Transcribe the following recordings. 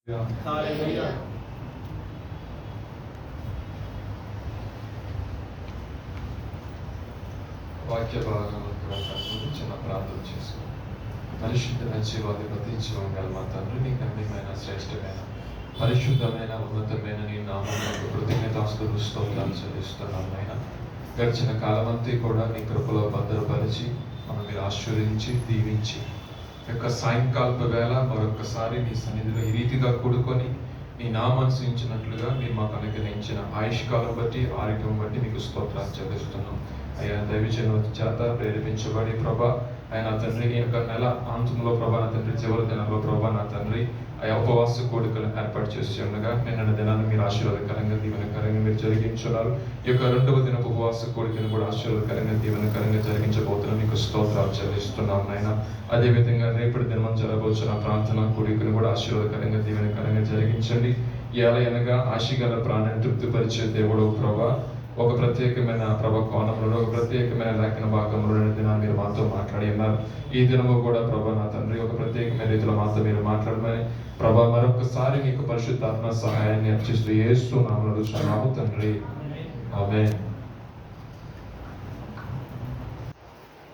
హల్లెలూయా. వాక్య భాగంలో కూడా ముందు చిన్న ప్రార్థన చేసుకుని పరిశుద్ధమైన జీవాధిపతి జీవంగల మా తండ్రి నీ కన్యమైన శ్రేష్టమైన పరిశుద్ధమైన ఉన్నతమైన నీ నామములకు కృతజ్ఞతాస్తులు స్తోత్రాలు చెల్లిస్తున్నాం నాయన. గడిచిన కాలమంతా కూడా నీ కృపలో భద్రపరిచి మనం మీరు ఆశీర్వదించి దీవించి యొక్క సాయంకాలపు వేళ మరొకసారి నీ సన్నిధిలో ఈ రీతిగా కూడుకొని నీ నామనుసరించినట్లుగా మీరు మాకు అనుగ్రహించిన ఆయుష్కాలం బట్టి ఆరోగ్యం బట్టి మీకు స్తోత్రాలు చెల్లిస్తున్నాం. అయ్యా దైవజనుల చేత ప్రేరేపించబడి ప్రభా ఆయన తండ్రి ఈ యొక్క నెల అంతంలో ప్రభా నా తండ్రి చివరి దినాల్లో ప్రభా నా తండ్రి ఆయా ఉపవాస కోడికలను ఏర్పాటు చేసి ఉండగా నిన్న దినాన్ని మీరు ఆశీర్వాదకరంగా దీవెనకరంగా మీరు జరిగించున్నారు. ఈ యొక్క రెండవ దిన ఉపవాస కోడికను కూడా ఆశీర్వాదకరంగా దీవెనకరంగా జరిగించబోతున్నా మీకు స్తోత్రాలు చెల్లిస్తున్నాం నాయన. అదేవిధంగా రేపటి దినం జరగబోతున్న ప్రార్థన కోడికను కూడా ఆశీర్వాదకరంగా దీవెనకరంగా జరిగించండి. ఎలా అనగా ఆశగల ప్రాణాన్ని తృప్తిపరిచే దేవుడు ప్రభా ఒక ప్రత్యేకమైన కోణంలో ఒక ప్రత్యేకమైన లేఖన భాగంలో దినాన్ని మీరు మాతో మాట్లాడి ఉన్నారు. ఈ దినము కూడా ప్రభా నా తండ్రి ఒక ప్రత్యేకమైన రీతిలో మాతో మీరు మాట్లాడమని ప్రభా మరొకసారి నీకు పరిశుద్ధాత్మ సహాయాన్ని అర్చిస్తూ యేసు నామములో అడుగుచున్నాము తండ్రి, ఆమేన్.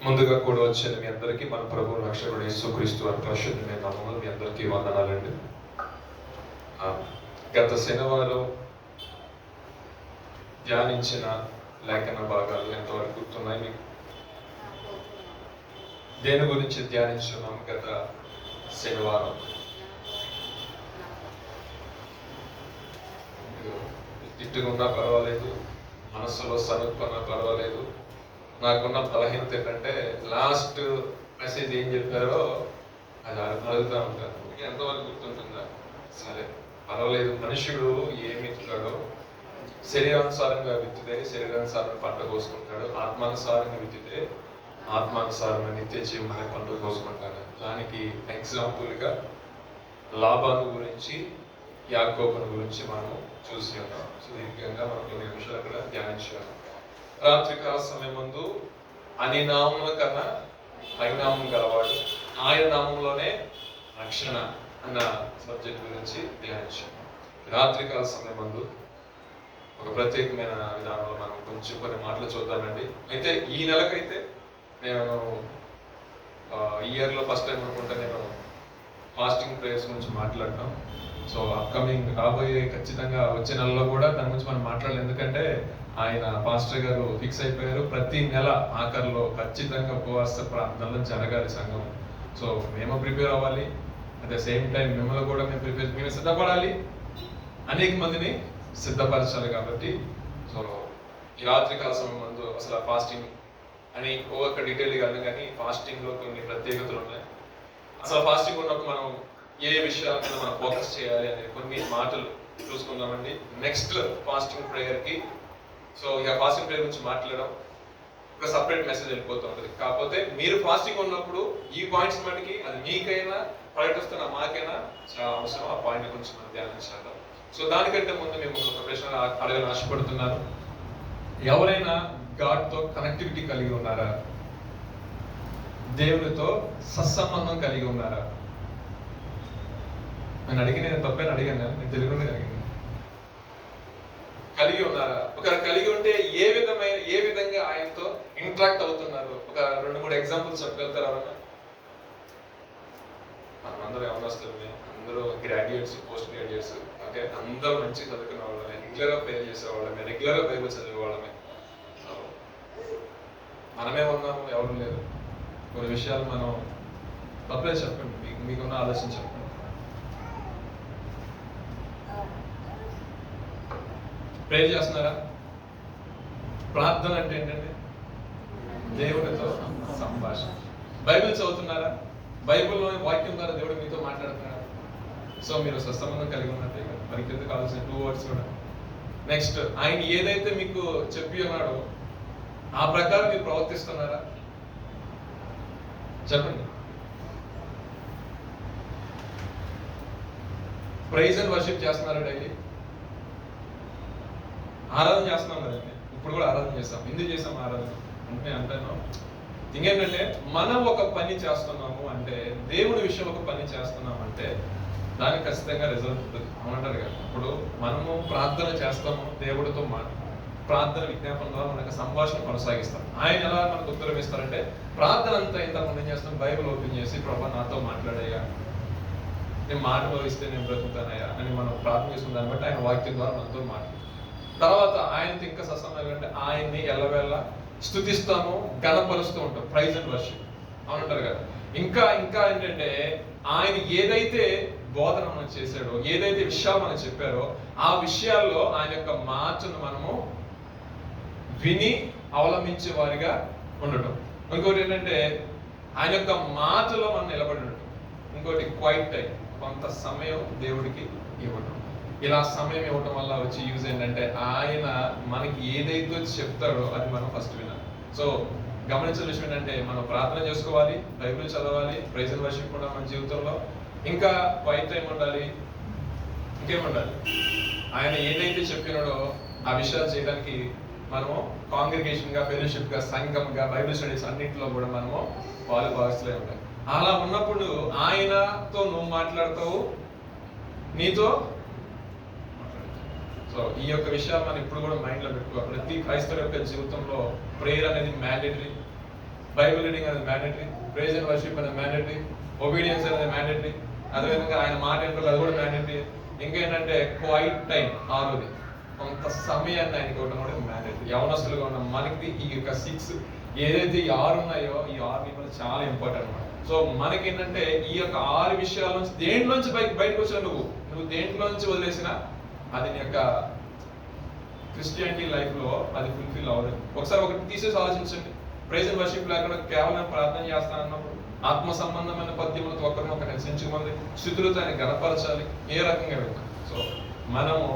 ముందుగా కూడా వచ్చిన మీ అందరికీ మన ప్రభు రక్షకుడు యేసుక్రీస్తు వారి పరిశుద్ధమైన నామములో మీ అందరికీ వందనాలండి. గత శనివారం ధ్యానించిన లేఖన భాగాలు ఎంతవరకు గుర్తున్నాయి మీకు? దేని గురించి ధ్యానించున్నాం గత శనివారం? తిట్టుకున్నా పర్వాలేదు, మనసులో సనుక్కున్నా పర్వాలేదు. నాకున్న బలహీనత ఏంటంటే లాస్ట్ మెసేజ్ ఏం చెప్పారో అది అడుగుతూ ఉంటాను. మీకు ఎంతవరకు గుర్తుంటుందా? సరే పర్వాలేదు. మనుషుడు ఏమి ఇస్తాడో శరీరానుసారంగా విత్తితే శరీరానుసారం పంట కోసుకుంటాడు, ఆత్మానుసారంగా విత్తితే ఆత్మానుసారంగా నిత్య జీవన పంట కోసుకుంటాడు. దానికి ఎగ్జాంపుల్గా లాబాను గురించి యాకోబును గురించి మనం చూసి ఉన్నాం. సుదీర్ఘంగా మనం కొన్ని నిమిషాలు అక్కడ ధ్యానించాము. రాత్రికాల సమయం ముందు అన్ని నామముల కన్నా పైనామం గలవాడు, ఆయన నామంలోనే రక్షణ అన్న సబ్జెక్ట్ గురించి ధ్యానించాము. రాత్రికాల సమయం ముందు ఒక ప్రత్యేకమైన విధానంలో మనం కొంచెం కొన్ని మాటలు చూద్దామండి. అయితే ఈ నెలకైతే నేను ఇయర్లో ఫస్ట్ టైం అనుకుంటా నేను ఫాస్టింగ్ ప్రేయర్స్ గురించి మాట్లాడటం. సో అప్కమింగ్ రాబోయే ఖచ్చితంగా వచ్చే నెలలో కూడా దాని గురించి మనం మాట్లాడాలి. ఎందుకంటే ఆయన పాస్టర్ గారు ఫిక్స్ అయిపోయారు ప్రతి నెల ఆఖరిలో ఖచ్చితంగా ఉపవాస ప్రార్థనలు జరగాలి సంఘం. సో మేము ప్రిపేర్ అవ్వాలి, అట్ ద సేమ్ టైం మిమ్మల్ని కూడా మేము సిద్ధపడాలి, అనేక మందిని సిద్ధపరచాలి. కాబట్టి సో ఈ రాత్రికాల సమయం ముందు అసలు ఫాస్టింగ్ అని ఒక డీటెయిల్ కాదు, కానీ ఫాస్టింగ్లో కొన్ని ప్రత్యేకతలు ఉన్నాయి. అసలు ఫాస్టింగ్ ఉన్నప్పుడు మనం ఏ విషయాల మీద మనం ఫోకస్ చేయాలి అనే కొన్ని మాటలు చూసుకుందామండి. నెక్స్ట్ ఫాస్టింగ్ ప్రేయర్కి సో ఇక ఫాస్టింగ్ ప్రేయర్ గురించి మాట్లాడడం ఒక సపరేట్ మెసేజ్ వెళ్ళిపోతూ ఉంటుంది. కాకపోతే మీరు ఫాస్టింగ్ ఉన్నప్పుడు ఈ పాయింట్స్ మటుకి అది మీకైనా ప్రకటిస్తున్న మాకైనా చాలా అవసరం. ఆ పాయింట్ గురించి మనం ధ్యానించాలి. సో దానికంటే ముందు మేము ఒక ప్రశ్న అడగాలని ఆశపడుతున్నాను. ఎవరైనా గాడ్తో కనెక్టివిటీ కలిగి ఉన్నారా? దేవునితో సత్సంబంధం కలిగి ఉన్నారా? నేను తప్పైనా అడిగాను, నేను తెలుగులోనే అడిగాను. కలిగి ఉన్నారా? ఒకరు కలిగి ఉంటే ఏ విధంగా ఆయనతో ఇంటరాక్ట్ అవుతున్నారు? ఒక 2-3 ఎగ్జాంపుల్స్ చెప్పగలుగుతారా? అందరూ ఎవరొస్తారు? అందరూ గ్రాడ్యుయేట్స్, పోస్ట్ గ్రాడ్యుయేట్స్, ఓకే, అందరూ మంచి చదువుకునే వాళ్ళమే, రెగ్యులర్గా ప్రేయర్ చేసేవాళ్ళమే, రెగ్యులర్గా బైబిల్ చదివేవాళ్ళమే. మనమే ఉన్నాము, ఎవరు లేరు. కొన్ని విషయాలు మనం తప్పే చెప్పండి, మీకున్న ఆలోచన చెప్పండి. ప్రేయర్ చేస్తున్నారా? ప్రార్థన అంటే ఏంటండి? దేవుడితో సంభాషణ. బైబిల్ చదువుతున్నారా? బైబిల్లోని వాక్యం ద్వారా దేవుడు మీతో మాట్లాడుతున్నాడు. సో మీరు సత్సంబంధం కలిగి ఉన్నట్టే కదా. మరి కింద కావాల్సిన 2 words కూడా. నెక్స్ట్, ఆయన ఏదైతే మీకు చెప్పి ఉన్నాడో ఆ ప్రకారం మీరు ప్రవర్తిస్తున్నారా? చెప్పండి. ప్రైజ్ అండ్ వర్షిప్ చేస్తున్నారా? డైలీ ఆరాధన చేస్తున్నాం కదండి. ఇప్పుడు కూడా ఆరాధన చేస్తాం. ఎందుకు చేస్తాం ఆరాధన అంటే అంటాను ఇంకేంటంటే మనం ఒక పని చేస్తున్నాము అంటే, దేవుడి విషయం ఒక పని చేస్తున్నాం అంటే దానికి ఖచ్చితంగా రిజల్ట్ ఉంటుంది. అవునంటారు కదా. ఇప్పుడు మనము ప్రార్థన చేస్తాము, దేవుడితో ప్రార్థన విజ్ఞాపన ద్వారా మనకు సంభాషణ కొనసాగిస్తాం. ఆయన ఎలా మనకు ఉత్తరం ఇస్తారంటే, ప్రార్థన అంతా ఇంతకుముందు ఏం చేస్తాం, బైబిల్ ఓపెన్ చేసి ప్రభా నాతో మాట్లాడయ్యా, నేను మాటలో ఇస్తే నేను బ్రతుకుతానయ్యా అని మనం ప్రార్థన చేసుకున్న దాన్ని బట్టి ఆయన వాక్యం ద్వారా మనతో మాట్లాడు. తర్వాత ఆయనతో ఇంకా సత్సంగం అంటే ఆయన్ని ఎల్లవేళ స్తుతిస్తాము, గణపరుస్తూ ఉంటాం, ప్రైజ్ అండ్ వర్షిప్. అవునంటారు కదా. ఇంకా ఇంకా ఏంటంటే ఆయన ఏదైతే బోధన మనం చేశాడో, ఏదైతే విషయాలు మనం చెప్పారో ఆ విషయాల్లో ఆయన యొక్క మాటను మనము విని అవలంబించే వారిగా ఉండటం. ఇంకోటి ఏంటంటే ఆయన యొక్క మాటలో మనం నిలబడి ఉండటం. ఇంకోటి క్వైట్ టైం, కొంత సమయం దేవుడికి ఇవ్వటం. ఇలా సమయం ఇవ్వటం వల్ల వచ్చే యూజ్ ఏంటంటే ఆయన మనకి ఏదైతే చెప్తాడో అది మనం ఫస్ట్ వినాలి. సో గమనించిన విషయం ఏంటంటే మనం ప్రార్థన చేసుకోవాలి, బైబిల్ చదవాలి, ప్రైజ్ అండ్ వర్షిప్ కూడా మన జీవితంలో, ఇంకా క్వైట్ టైం ఉండాలి, ఇంకేముండాలి, ఆయన ఏదైతే చెప్పినాడో ఆ విషయాలు చేయడానికి మనము కాంగ్రిగేషన్ గా, ఫెలోషిప్ గా, సంఘంగా, బైబిల్ స్టడీస్ అన్నింటిలో కూడా మనము భాగస్తులై ఉంటాయి. అలా ఉన్నప్పుడు ఆయనతో నువ్వు మాట్లాడతావు, నీతో. సో ఈ యొక్క విషయాలు మనం ఇప్పుడు కూడా మైండ్ లో పెట్టుకోవాలి. ప్రతి క్రైస్తవ యొక్క జీవితంలో ప్రేయర్ అనేది మ్యాండేటరీ, బైబిల్ రీడింగ్ అనేది మ్యాండేటరీ, ప్రైజ్ అండ్ వర్షిప్ అనేది మ్యాండేటరీ, ఒబీడియన్స్ అనేది మ్యాండేటరీ, అదేవిధంగా ఆయన మాట ఏంటో అది కూడా మ్యాండేటరీ. ఇంకేంటంటే క్వైట్ టైం, ఆరోది కొంత సమయాన్ని ఆయనకి ఇవ్వడం కూడా మ్యాండేటరీ. యవనస్తులుగా ఉన్న మనకి ఈ యొక్క 6 ఏదైతే ఈ 6 ఉన్నాయో ఈ 6 కూడా చాలా ఇంపార్టెంట్ అన్నమాట. సో మనకి ఏంటంటే ఈ యొక్క 6 విషయాల నుంచి దేంట్లోంచి బయటకు వచ్చినా నువ్వు దేంట్లోంచి వదిలేసినా అది నీ యొక్క క్రిస్టియానిటీ లైఫ్ లో అది ఫుల్ఫిల్ అవ్వదు. ఒకసారి ఒకటి తీసేసి ఆలోచించండి. ప్రైజ్ అండ్ వర్షిప్ లేకుండా కేవలం ప్రార్థన చేస్తానన్నప్పుడు ఆత్మ సంబంధమైన పద్యములతో ఒకరినొకరు హెచ్చరించుకోవాలి, స్థుతులతో ఆయన గణపరచాలి, ఏ రకంగా వెళ్తాం. సో మనము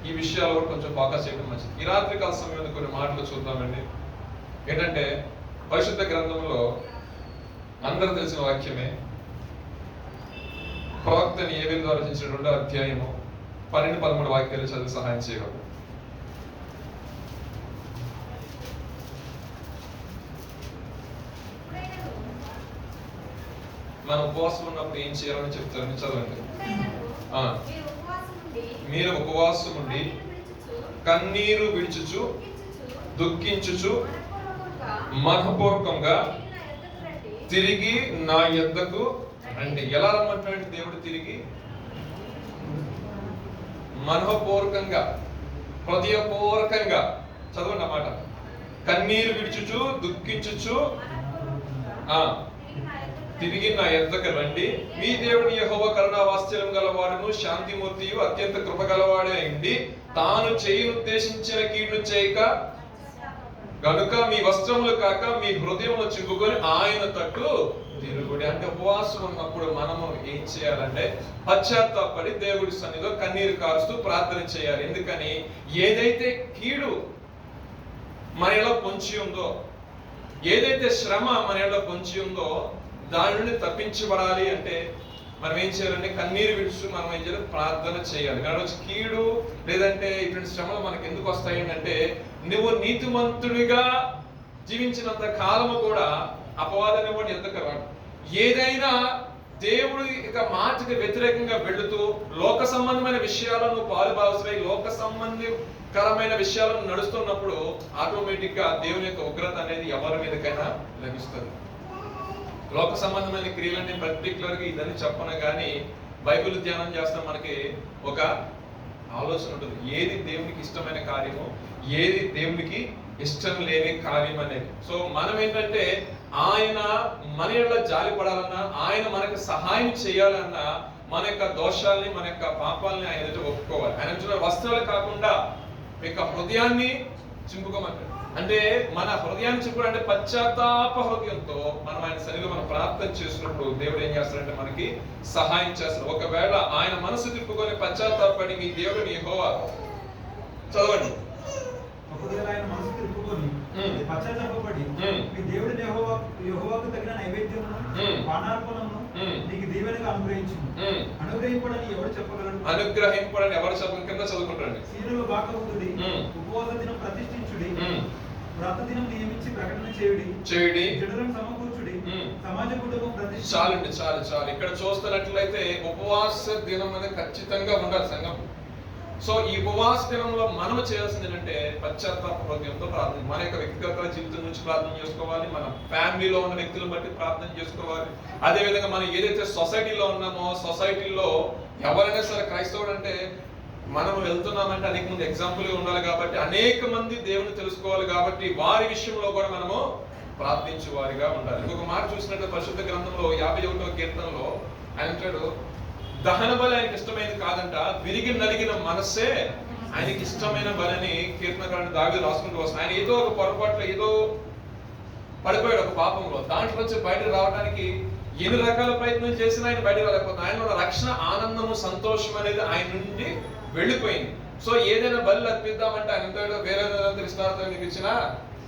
ఈ విషయాలు కూడా కొంచెం ఫోకస్ చేయడం మంచిది. ఈ రాత్రి కాల సమయంలో కొన్ని మాటలు చూద్దామండి. ఏంటంటే పరిశుద్ధ గ్రంథంలో అందరూ తెలిసిన వాక్యమే, ప్రవక్తని ఏబేలు ద్వారా రచించిన 2వ అధ్యాయము 12-13 వాక్యాలు చదివి సహాయం చేయగలరు. మనం ఉపవాసం ఉన్నప్పుడు ఏం చేయాలని చెప్తారని చదవండి. మీరు ఉపవాసం ఉండి కన్నీరు విడుచుచు దుఃఖించుచు మనఃపూర్వకంగా తిరిగి నా యొద్దకు రండి. ఎలా రమ్మంటాడు దేవుడు? తిరిగి మనఃపూర్వకంగా, హృదయపూర్వకంగా. చదవండి అన్నమాట. కన్నీరు విడుచుచు దుఃఖించుచు తిరిగి నా యొద్దకు రండి. మీ దేవుని యెహోవా కరుణా వాత్సల్యం గలవాడును శాంతిమూర్తియు అత్యంత కృప గలవాడే అయింది, తాను చేయనుద్దేశించిన కీడును చేయక గనుక మీ వస్త్రములు కాక మీ హృదయములు చింపుకొని ఆయన తట్టు తిరుగుడి. అంటే ఉపవాసం ఉన్నప్పుడు మనము ఏం చేయాలంటే పశ్చాత్తాపడి దేవుడి సన్నిధిలో కన్నీరు కారుస్తూ ప్రార్థన చేయాలి. ఎందుకని? ఏదైతే కీడు మనలో పొంచి ఉందో, ఏదైతే శ్రమ మనలో పొంచి ఉందో దాని నుండి తప్పించబడాలి అంటే మనం ఏం చేయాలంటే కన్నీరు విడుచు మనం ఏం చేయాలి? ప్రార్థన చేయాలి. కాబట్టి కీడు లేదంటే ఇటువంటి శ్రమలు మనకు ఎందుకు వస్తాయి అంటే నువ్వు నీతిమంతుడిగా జీవించినంత కాలము కూడా అపవాదాన్ని కూడా ఎందుకు రాడు. ఏదైనా దేవుడి యొక్క మాటకి వ్యతిరేకంగా వెళుతూ లోక సంబంధమైన విషయాలను పాలుభాగస్తులై లోక సంబంధికరమైన విషయాలను నడుస్తున్నప్పుడు ఆటోమేటిక్ గా దేవుని యొక్క ఉగ్రత అనేది ఎవరి మీదకైనా లభిస్తుంది. లోక సంబంధమైన క్రియలన్నీ పర్టికులర్ గా ఇదని చెప్పను కానీ బైబిల్ ధ్యానం చేస్తాం, మనకి ఒక ఆలోచన ఉంటుంది ఏది దేవునికి ఇష్టమైన కార్యము, ఏది దేవునికి ఇష్టం లేని కార్యం అనేది. సో మనం ఏంటంటే ఆయన మన యొక్క జాలి పడాలన్నా, ఆయన మనకు సహాయం చేయాలన్నా మన యొక్క దోషాలని, మన యొక్క పాపాలని ఆయన ఎదుట ఒప్పుకోవాలి. ఆయన వస్త్రాలు కాకుండా మీ యొక్క హృదయాన్ని చింపుకోమంటాడు. అంటే మన హృదయాన్ని చింపుకోవాలంటే పశ్చాత్తాప హృదయంతో మనం ఆయన సన్నిధిలో మనం ప్రార్థన చేస్తున్నప్పుడు దేవుడు ఏం చేస్తాడంటే మనకి సహాయం చేస్తాడు. ఒకవేళ ఆయన మనసు తిప్పుకొని పశ్చాత్తాపడి మీ దేవుడిని యెహోవా చదవండి. ఒకవేళ ఆయన మనసు తిప్పుకొని పశ్చాత్తాపడి మీ దేవుడిని యెహోవాకు తగిన నైవేద్యమును పానార్పణమును నీకు దీవెనగా అనుగ్రహించును. అనుగ్రహింపడని ఎవరు చెప్పగలరు? అనుగ్రహింపడని ఎవరు చెప్పగలరు? కింద చదువుకుంటారండి. సీనులు బాకవుతుడి ఉపవాస దినం ప్రతిష్ఠించుడి. వ్రత దినం నియమించి ప్రకటన చేయుడి జనులను సమకూర్చుడి సమాజ కుటుంబం ప్రతిష్ఠ. చాలండి, చాలు. ఇక్కడ చూస్తున్నట్లయితే ఉపవాస దినం అనేది ఖచ్చితంగా ఉండాలి సంఘం. సో ఈ ఉపవాస దినంలో మనం చేయాల్సింది ఏంటంటే పశ్చాత్తాప హృదయంతో ప్రార్థన, మన యొక్క వ్యక్తిగత జీవితం నుంచి ప్రార్థన చేసుకోవాలి, మన ఫ్యామిలీలో ఉన్న వ్యక్తులను బట్టి ప్రార్థన చేసుకోవాలి. అదే విధంగా మనం ఏదైతే సొసైటీలో ఉన్నామో, సొసైటీలో ఎవరైనా సరే క్రైస్తవుడు అంటే మనం వెళ్తున్నామంటే అనేక మంది ఎగ్జాంపుల్ ఉండాలి కాబట్టి, అనేక మంది దేవుని తెలుసుకోవాలి కాబట్టి వారి విషయంలో కూడా మనము ప్రార్థించే వారిగా ఉండాలి. ఇంకొక మాట చూసినట్టు పరిశుద్ధ గ్రంథంలో 51వ కీర్తనలో ఆయన అంటాడు, దహన బలి ఆయనకి ఇష్టమైనది కాదంట, విరిగి నలిగిన మనస్సే ఆయనకి ఇష్టమైన బలి అని కీర్తనకారుడు దావీదు రాసుకుంటూ వస్తాడు. ఆయన ఏదో ఒక పొరపాట్లో ఏదో పడిపోయాడు ఒక పాపంలో, దాంట్లో నుంచి బయటకు రావడానికి ఎన్ని రకాల ప్రయత్నం చేసినా ఆయన బయటకు రాలేకపోతే ఆయన రక్షణ ఆనందము సంతోషం అనేది ఆయన నుండి వెళ్ళిపోయింది. సో ఏదైనా బలి అర్పిద్దామంటే ఆయన అంటాడు, వేరే ఇష్టార్థం మీకు ఇచ్చినా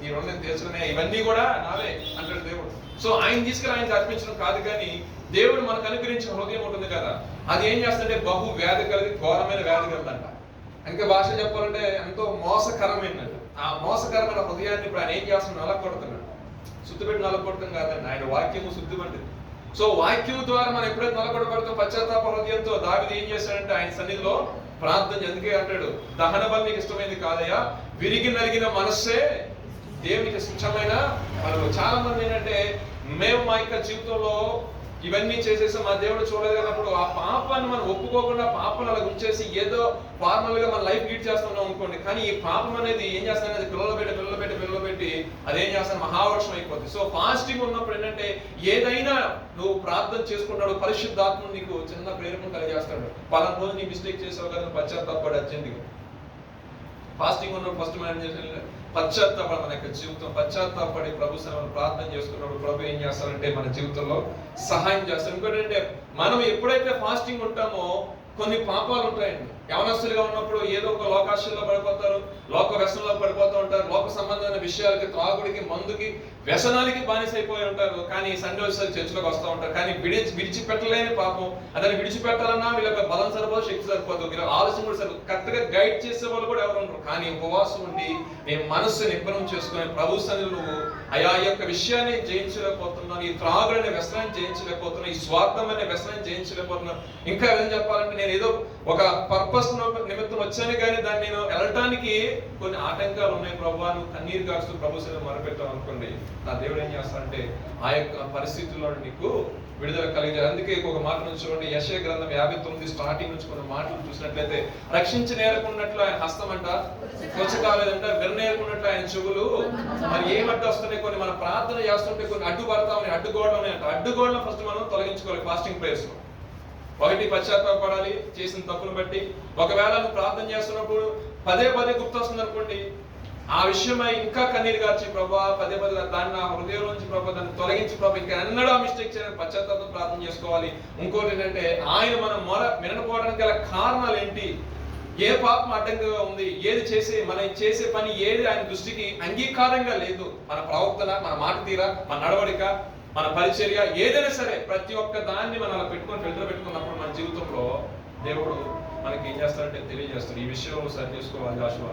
ఈ రెండు తీర్చడమే, ఇవన్నీ కూడా నావే అంటాడు దేవుడు. సో ఆయన తీసుకుని ఆయనకి అర్పించడం కాదు, కానీ దేవుడు మనకు అనుగ్రహించిన హృదయం ఉంటుంది కదా, అది ఏం చేస్తుంటే బహు వ్యాధి కలిగి ఘోరమైన వ్యాధి కలదంట. ఇంకా భాష చెప్పాలంటే ఎంతో మోసకరమైనది. ఆ మోసకరమైన హృదయాన్ని ఇప్పుడు ఆయన ఏం చేస్తున్నాడు, నలగొడుతున్నాడు. శుద్ధి పెట్టి నలగొడతాం కాదండి, ఆయన వాక్యము శుద్ధి పట్టింది. సో వాక్యం ద్వారా మనం ఎప్పుడైతే నలగొడబడతాం పశ్చాత్తాప హృదయంతో, దావీదు ఏం చేశాడంటే ఆయన సన్నిధిలో ప్రార్థన, ఎందుకే అంటాడు, దహన బలి నీకు ఇష్టమైంది కాదయ్యా, విరిగి నలిగిన మనస్సే దేవునికి ఇష్టమైన మనకు. చాలా మంది ఏంటంటే మేము మా యొక్క జీవితంలో ఇవన్నీ చేసేసి మా దేవుడు చూడలేదు అన్నప్పుడు ఆ పాపాన్ని మనం ఒప్పుకోకుండా పాపం అలా ఉంచేసి ఏదో ఫార్మల్ గా మన లైఫ్ లీడ్ చేస్తున్నాం అనుకోండి, కానీ ఈ పాపం అనేది ఏం చేస్తాను, అది పిల్లలు పెట్టి అదేం చేస్తాను, మహావర్షం అయిపోతుంది. సో ఫాస్టింగ్ ఉన్నప్పుడు ఏంటంటే ఏదైనా నువ్వు ప్రార్థన చేసుకుంటాడు, పరిశుద్ధాత్మ నీకు చిన్న ప్రేరణ కలిగేస్తాడు. పలానా రోజు నీ మిస్టేక్ చేసావు కదా, పశ్చాత్తాపడి అర్జెంట్గా. ఫాస్టింగ్ ఉన్నప్పుడు ఫస్ట్ మనం చేసిన పశ్చాత్తాపడి మన యొక్క జీవితం పశ్చాత్తాపడి ప్రభు సేవను ప్రార్థన చేసుకున్నప్పుడు ప్రభు ఏం చేస్తారంటే మన జీవితంలో సహాయం చేస్తారు. ఇంకోటి అంటే మనం ఎప్పుడైతే ఫాస్టింగ్ ఉంటామో కొన్ని పాపాలు ఉంటాయండి. యవనస్తులుగా ఉన్నప్పుడు ఏదో ఒక లోకాశల్లో పడిపోతారు, లోక వ్యసనంలో పడిపోతూ ఉంటారు, లోక సంబంధమైన విషయాలకి, త్రాగుడికి, మందుకి, వ్యసనాలకి బానిసైపోయి ఉంటారు. కానీ సండే వచ్చేసరికి చర్చిలోకి వస్తూ ఉంటారు, కానీ విడిచిపెట్టలేని పాపం. అదని విడిచిపెట్టాలన్నా వీళ్ళకి బలం సరిపోదు, శక్తి సరిపోదు, వీళ్ళ ఆలోచన కూడా సరిపోదు, కరెక్ట్ గా గైడ్ చేసే వాళ్ళు కూడా ఎవరు ఉంటారు. కానీ ఉపవాసం ఉండి నేను మనస్సు నిబ్బరం చేసుకుని ప్రభు సన్నిధిలో నువ్వు అయా యొక్క విషయాన్ని జయించలేకపోతున్నాను, ఈ త్రాగుడనే వ్యసనాన్ని జయించలేకపోతున్నాను, ఈ స్వార్థమైన వ్యసనాన్ని జయించలేకపోతున్నాను. ఇంకా ఏం చెప్పాలంటే నేను ఏదో ఒక పర్పస్ నిమిత్తం వచ్చాను, కానీ దాన్ని నేను వెళ్ళటానికి కొన్ని ఆటంకాలు ఉన్నాయి ప్రభు, నువ్వు కన్నీరు కాస్తూ ప్రభు సన్నిధిలో మొరపెట్టావు అనుకోండి, నా దేవుడు ఏం చేస్తాడంటే ఆ యొక్క పరిస్థితుల్లో నీకు విడుదల కలిగారు. అందుకే ఒక మాట నుంచి చూడండి, యెషయా గ్రంథం 59 స్టార్టింగ్ నుంచి కొన్ని మాటలు చూసినట్లయితే, రక్షించి నేర్కున్నట్లు ఆయన హస్తం అంట కొచ్చకాలేదంట, విననేరుకున్నట్లు ఆయన చెవులు మరి ఏమడ్డు వస్తున్నాయి, కొన్ని మనం ప్రార్థన చేస్తుంటే కొన్ని అడ్డుపడతా ఉన్నాయి, అడ్డుగోడలు ఉన్నాయంట. అడ్డుగోడలను ఫస్ట్ మనం తొలగించుకోవాలి ఫాస్టింగ్ ప్రేయర్స్ లో. ఒకటి పశ్చాత్తాపడాలి చేసిన తప్పును బట్టి. ఒకవేళ నువ్వు ప్రార్థన చేస్తున్నప్పుడు పదే గుర్తొస్తుంది అనుకోండి, ఆ విషయమై ఇంకా కన్నీరు గార్చి ప్రభా పదే దాన్ని నా హృదయం నుంచి ప్రభా దాన్ని తొలగించి ప్రభా ఇంకా ఎన్నడూ మిస్టేక్ చేయడానికి పశ్చాత్తాపం ప్రార్థన చేసుకోవాలి. ఇంకోటి ఏంటంటే ఆయన మనం వినకపోవడానికి గల కారణాలు ఏంటి, ఏ పాపం అడ్డంగా ఉంది, ఏది మనం చేసే పని ఏది ఆయన దృష్టికి అంగీకారంగా లేదు, మన ప్రవర్తన, మన మాట తీర, మన నడవడిక, మన పరిచర్య, ఏదైనా సరే ప్రతి ఒక్క దాన్ని మనం అలా పెట్టుకొని ఫిల్టర్ పెట్టుకున్నప్పుడు మన జీవితంలో దేవుడు మనకి ఏం చేస్తాడంటే తెలియజేస్తాడు, ఈ విషయంలో సరి చేసుకోవాలి జాషువా,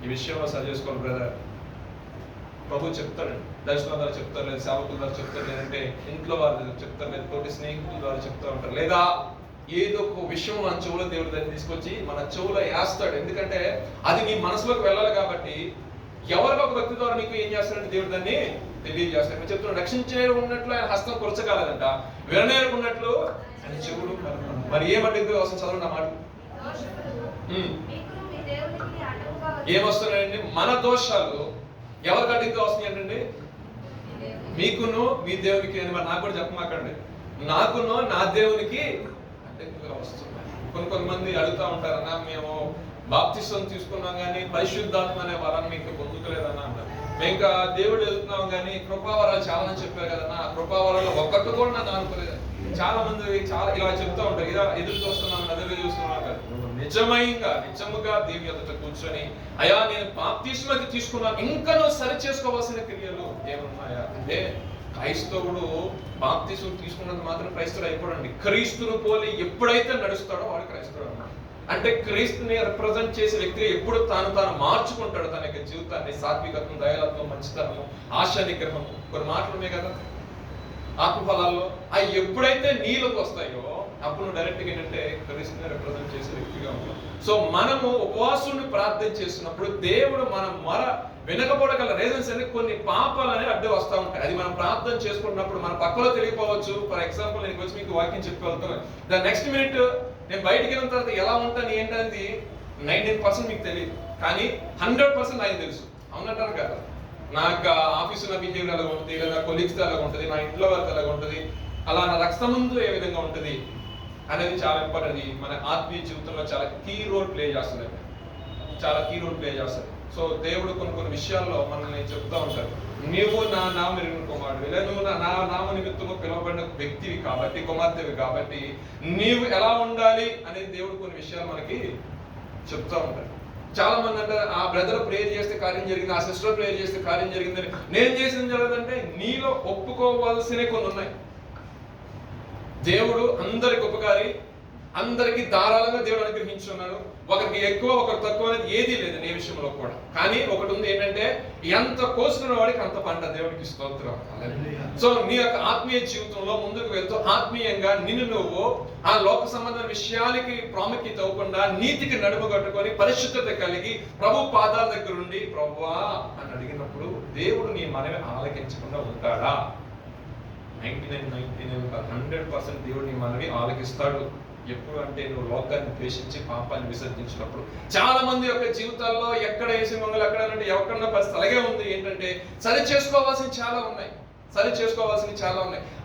ఈ విషయంలో సరి చేసుకోవాలి బ్రదర్. ప్రభు చెప్తాడు, దర్శనం ద్వారా చెప్తారు, లేదు సేవకుల ద్వారా చెప్తారు, లేదంటే ఇంట్లో వారు చెప్తారు, లేదా తోటి స్నేహితుల ద్వారా చెప్తూ ఉంటారు, లేదా ఏదో ఒక విషయం మన చెవులో దేవుడు దాన్ని తీసుకొచ్చి మన చెవులో వేస్తాడు. ఎందుకంటే అది నీ మనసులోకి వెళ్ళాలి కాబట్టి ఎవరిలో ఒక వ్యక్తి ద్వారా నీకు ఏం చేస్తాడంటే దేవుడు దాన్ని తెలియజేస్తాడు. నేను చెప్తున్నాను, రక్షించేరు ఉన్నట్లు ఆయన హస్తం కొరచగలదంట, విననేరుకున్నట్లు ఆయన చెవుడు. మరి ఏమంటే అవసరం చదవండి ఆ మాట. ఏమొస్తున్నాయండి, మన దోషాలు ఎవరికి అడ్డంగా వస్తున్నాయి ఏంటండి, మీకును మీ దేవునికి అని. మరి నాకు కూడా చెప్పమాకండి, నాకును నా దేవునికి అడ్డంగా వస్తున్నాయి. కొంతమంది అడుగుతా ఉంటారన్నా, మేము బాప్తిసం తీసుకున్నాం కానీ పరిశుద్ధాత్మ అనే వరాన్ని మీకు పొందుకోలేదన్నా అంటారు. మేము ఇంకా దేవుడు వెళ్తున్నాం కానీ కృపావరాలు చాలా మంది చెప్పారు కదన్నా, కృపావరాలు ఒక్కటి కూడా నాకు అనుకోలేదు. చాలా మంది ఇలా చెప్తా ఉంటారు, ఇలా ఎదురు చూస్తున్నాం, ఎదురు చూస్తున్నాం అంటారు. నిజముగా దేవి ఎదుట కూర్చొని అయా నేను బాప్తిస్మం తీసుకున్నాను, ఇంకా నువ్వు సరి చేసుకోవాల్సిన క్రియలు ఏమన్నాయా అంటే, క్రైస్తవుడు బాప్తిస్మం తీసుకున్నది మాత్రం క్రైస్తవుడు అయిపోడండి. క్రీస్తును పోలి ఎప్పుడైతే నడుస్తాడో వాడు క్రైస్తవుడు అన్నాడు. అంటే క్రీస్తుని రిప్రజెంట్ చేసే వ్యక్తిగా ఎప్పుడు తాను మార్చుకుంటాడు. తన యొక్క జీవితాన్ని సాత్వికత్వం, దయాలత్వం, మంచితనము, ఆశా నిగ్రహము, కొన్ని మాటలుమే కదా ఆత్మఫలాల్లో. అవి ఎప్పుడైతే నీలోకి వస్తాయో అప్పుడు డైరెక్ట్గా ఏంటంటే క్రీస్తుని రిప్రజెంట్ చేసే వ్యక్తిగా ఉంటాం. సో మనము ఉపవాసుని ప్రార్థన చేస్తున్నప్పుడు దేవుడు మన మొర వినకపోవడం రీజన్స్ అన్ని కొన్ని పాపాలు అనేవి అడ్డు వస్తూ ఉంటాయి. అది మనం ప్రార్థన చేసుకున్నప్పుడు మన పక్కలో తెలియకపోవచ్చు. ఫర్ ఎగ్జాంపుల్ నేను వచ్చి మీకు వాక్యం చెప్పి వెళ్తాను, ద నెక్స్ట్ మినిట్ నేను బయటికి వెళ్ళిన తర్వాత ఎలా ఉంటాను ఏంటనేది 19% మీకు తెలియదు, కానీ 100% నాకు తెలుసు. అవునంటారు కదా, నాకు ఆఫీసులో బిహేవియర్ ఎలాగ ఉంటుంది, లేదా కొలీగ్స్తో ఎలాగ ఉంటుంది, నా ఇంట్లో వాళ్ళతో ఎలాగ ఉంటుంది, అలా నా రక్త ముందు ఏ విధంగా ఉంటుంది అనేది చాలా ఇంపార్టెంట్. మన ఆత్మీయ జీవితంలో చాలా కీ రోల్ ప్లే చేస్తుంది, చాలా కీ రోల్ ప్లే చేస్తుంది. సో దేవుడు కొన్ని విషయాల్లో మనల్ని చెప్తా ఉంటారు, నీవు నా నామ ఎరిగిన కుమారుడు, లేదా నువ్వు నా నామ నిమిత్తము పిలువబడిన వ్యక్తివి కాబట్టి, కుమార్తెవి కాబట్టి నీవు ఎలా ఉండాలి అనేది దేవుడు కొన్ని విషయాలు మనకి చెప్తా ఉంటారు. చాలా మంది అంటారు, ఆ బ్రదర్ ప్రేయర్ చేస్తే కార్యం జరిగింది, ఆ సిస్టర్ ప్రేయర్ చేస్తే కార్యం జరిగిందని. నేను చేసింది జరగదంటే నీలో ఒప్పుకోవాల్సినవి కొన్ని ఉన్నాయి. దేవుడు అందరికి ఉపకారి, అందరికి ధారాళంగా దేవుడు అనుగ్రహించున్నాడు. ఒకరికి ఎక్కువ ఒకరు తక్కువ అనేది ఏదీ లేదు ఏ విషయంలో కూడా. కానీ ఒకటి ఉంది ఏంటంటే, ఎంత కోసుకున్న వాడికి అంత పంట. దేవుడికి స్తోత్రం. సో నీ యొక్క ఆత్మీయ జీవితంలో ముందుకు వెళ్తూ ఆత్మీయంగా నిన్ను నువ్వు ఆ లోక సంబంధమైన విషయాలకి ప్రాముఖ్యత ఇవ్వకుండా నీతికి నడుము కట్టుకొని పరిశుద్ధత కలిగి ప్రభు పాదాల దగ్గర ఉండి ప్రభువా అని అడిగినప్పుడు దేవుడు నీ మనవి ఆలకించకుండా ఉంటాడా? 100% దేవుడు నీ మనవి ఆలకిస్తాడు. ఎప్పుడు అంటే నువ్వు లోకాన్ని ద్వేషించి పాపాన్ని విసర్జించినప్పుడు. చాలా మంది యొక్క జీవితాల్లో ఎక్కడ వేసి మంగళ ఎక్కడంటే ఎవరికన్నా పరిస్థితి అలాగే ఉంది. ఏంటంటే సరి చేసుకోవాల్సినవి చాలా ఉన్నాయి.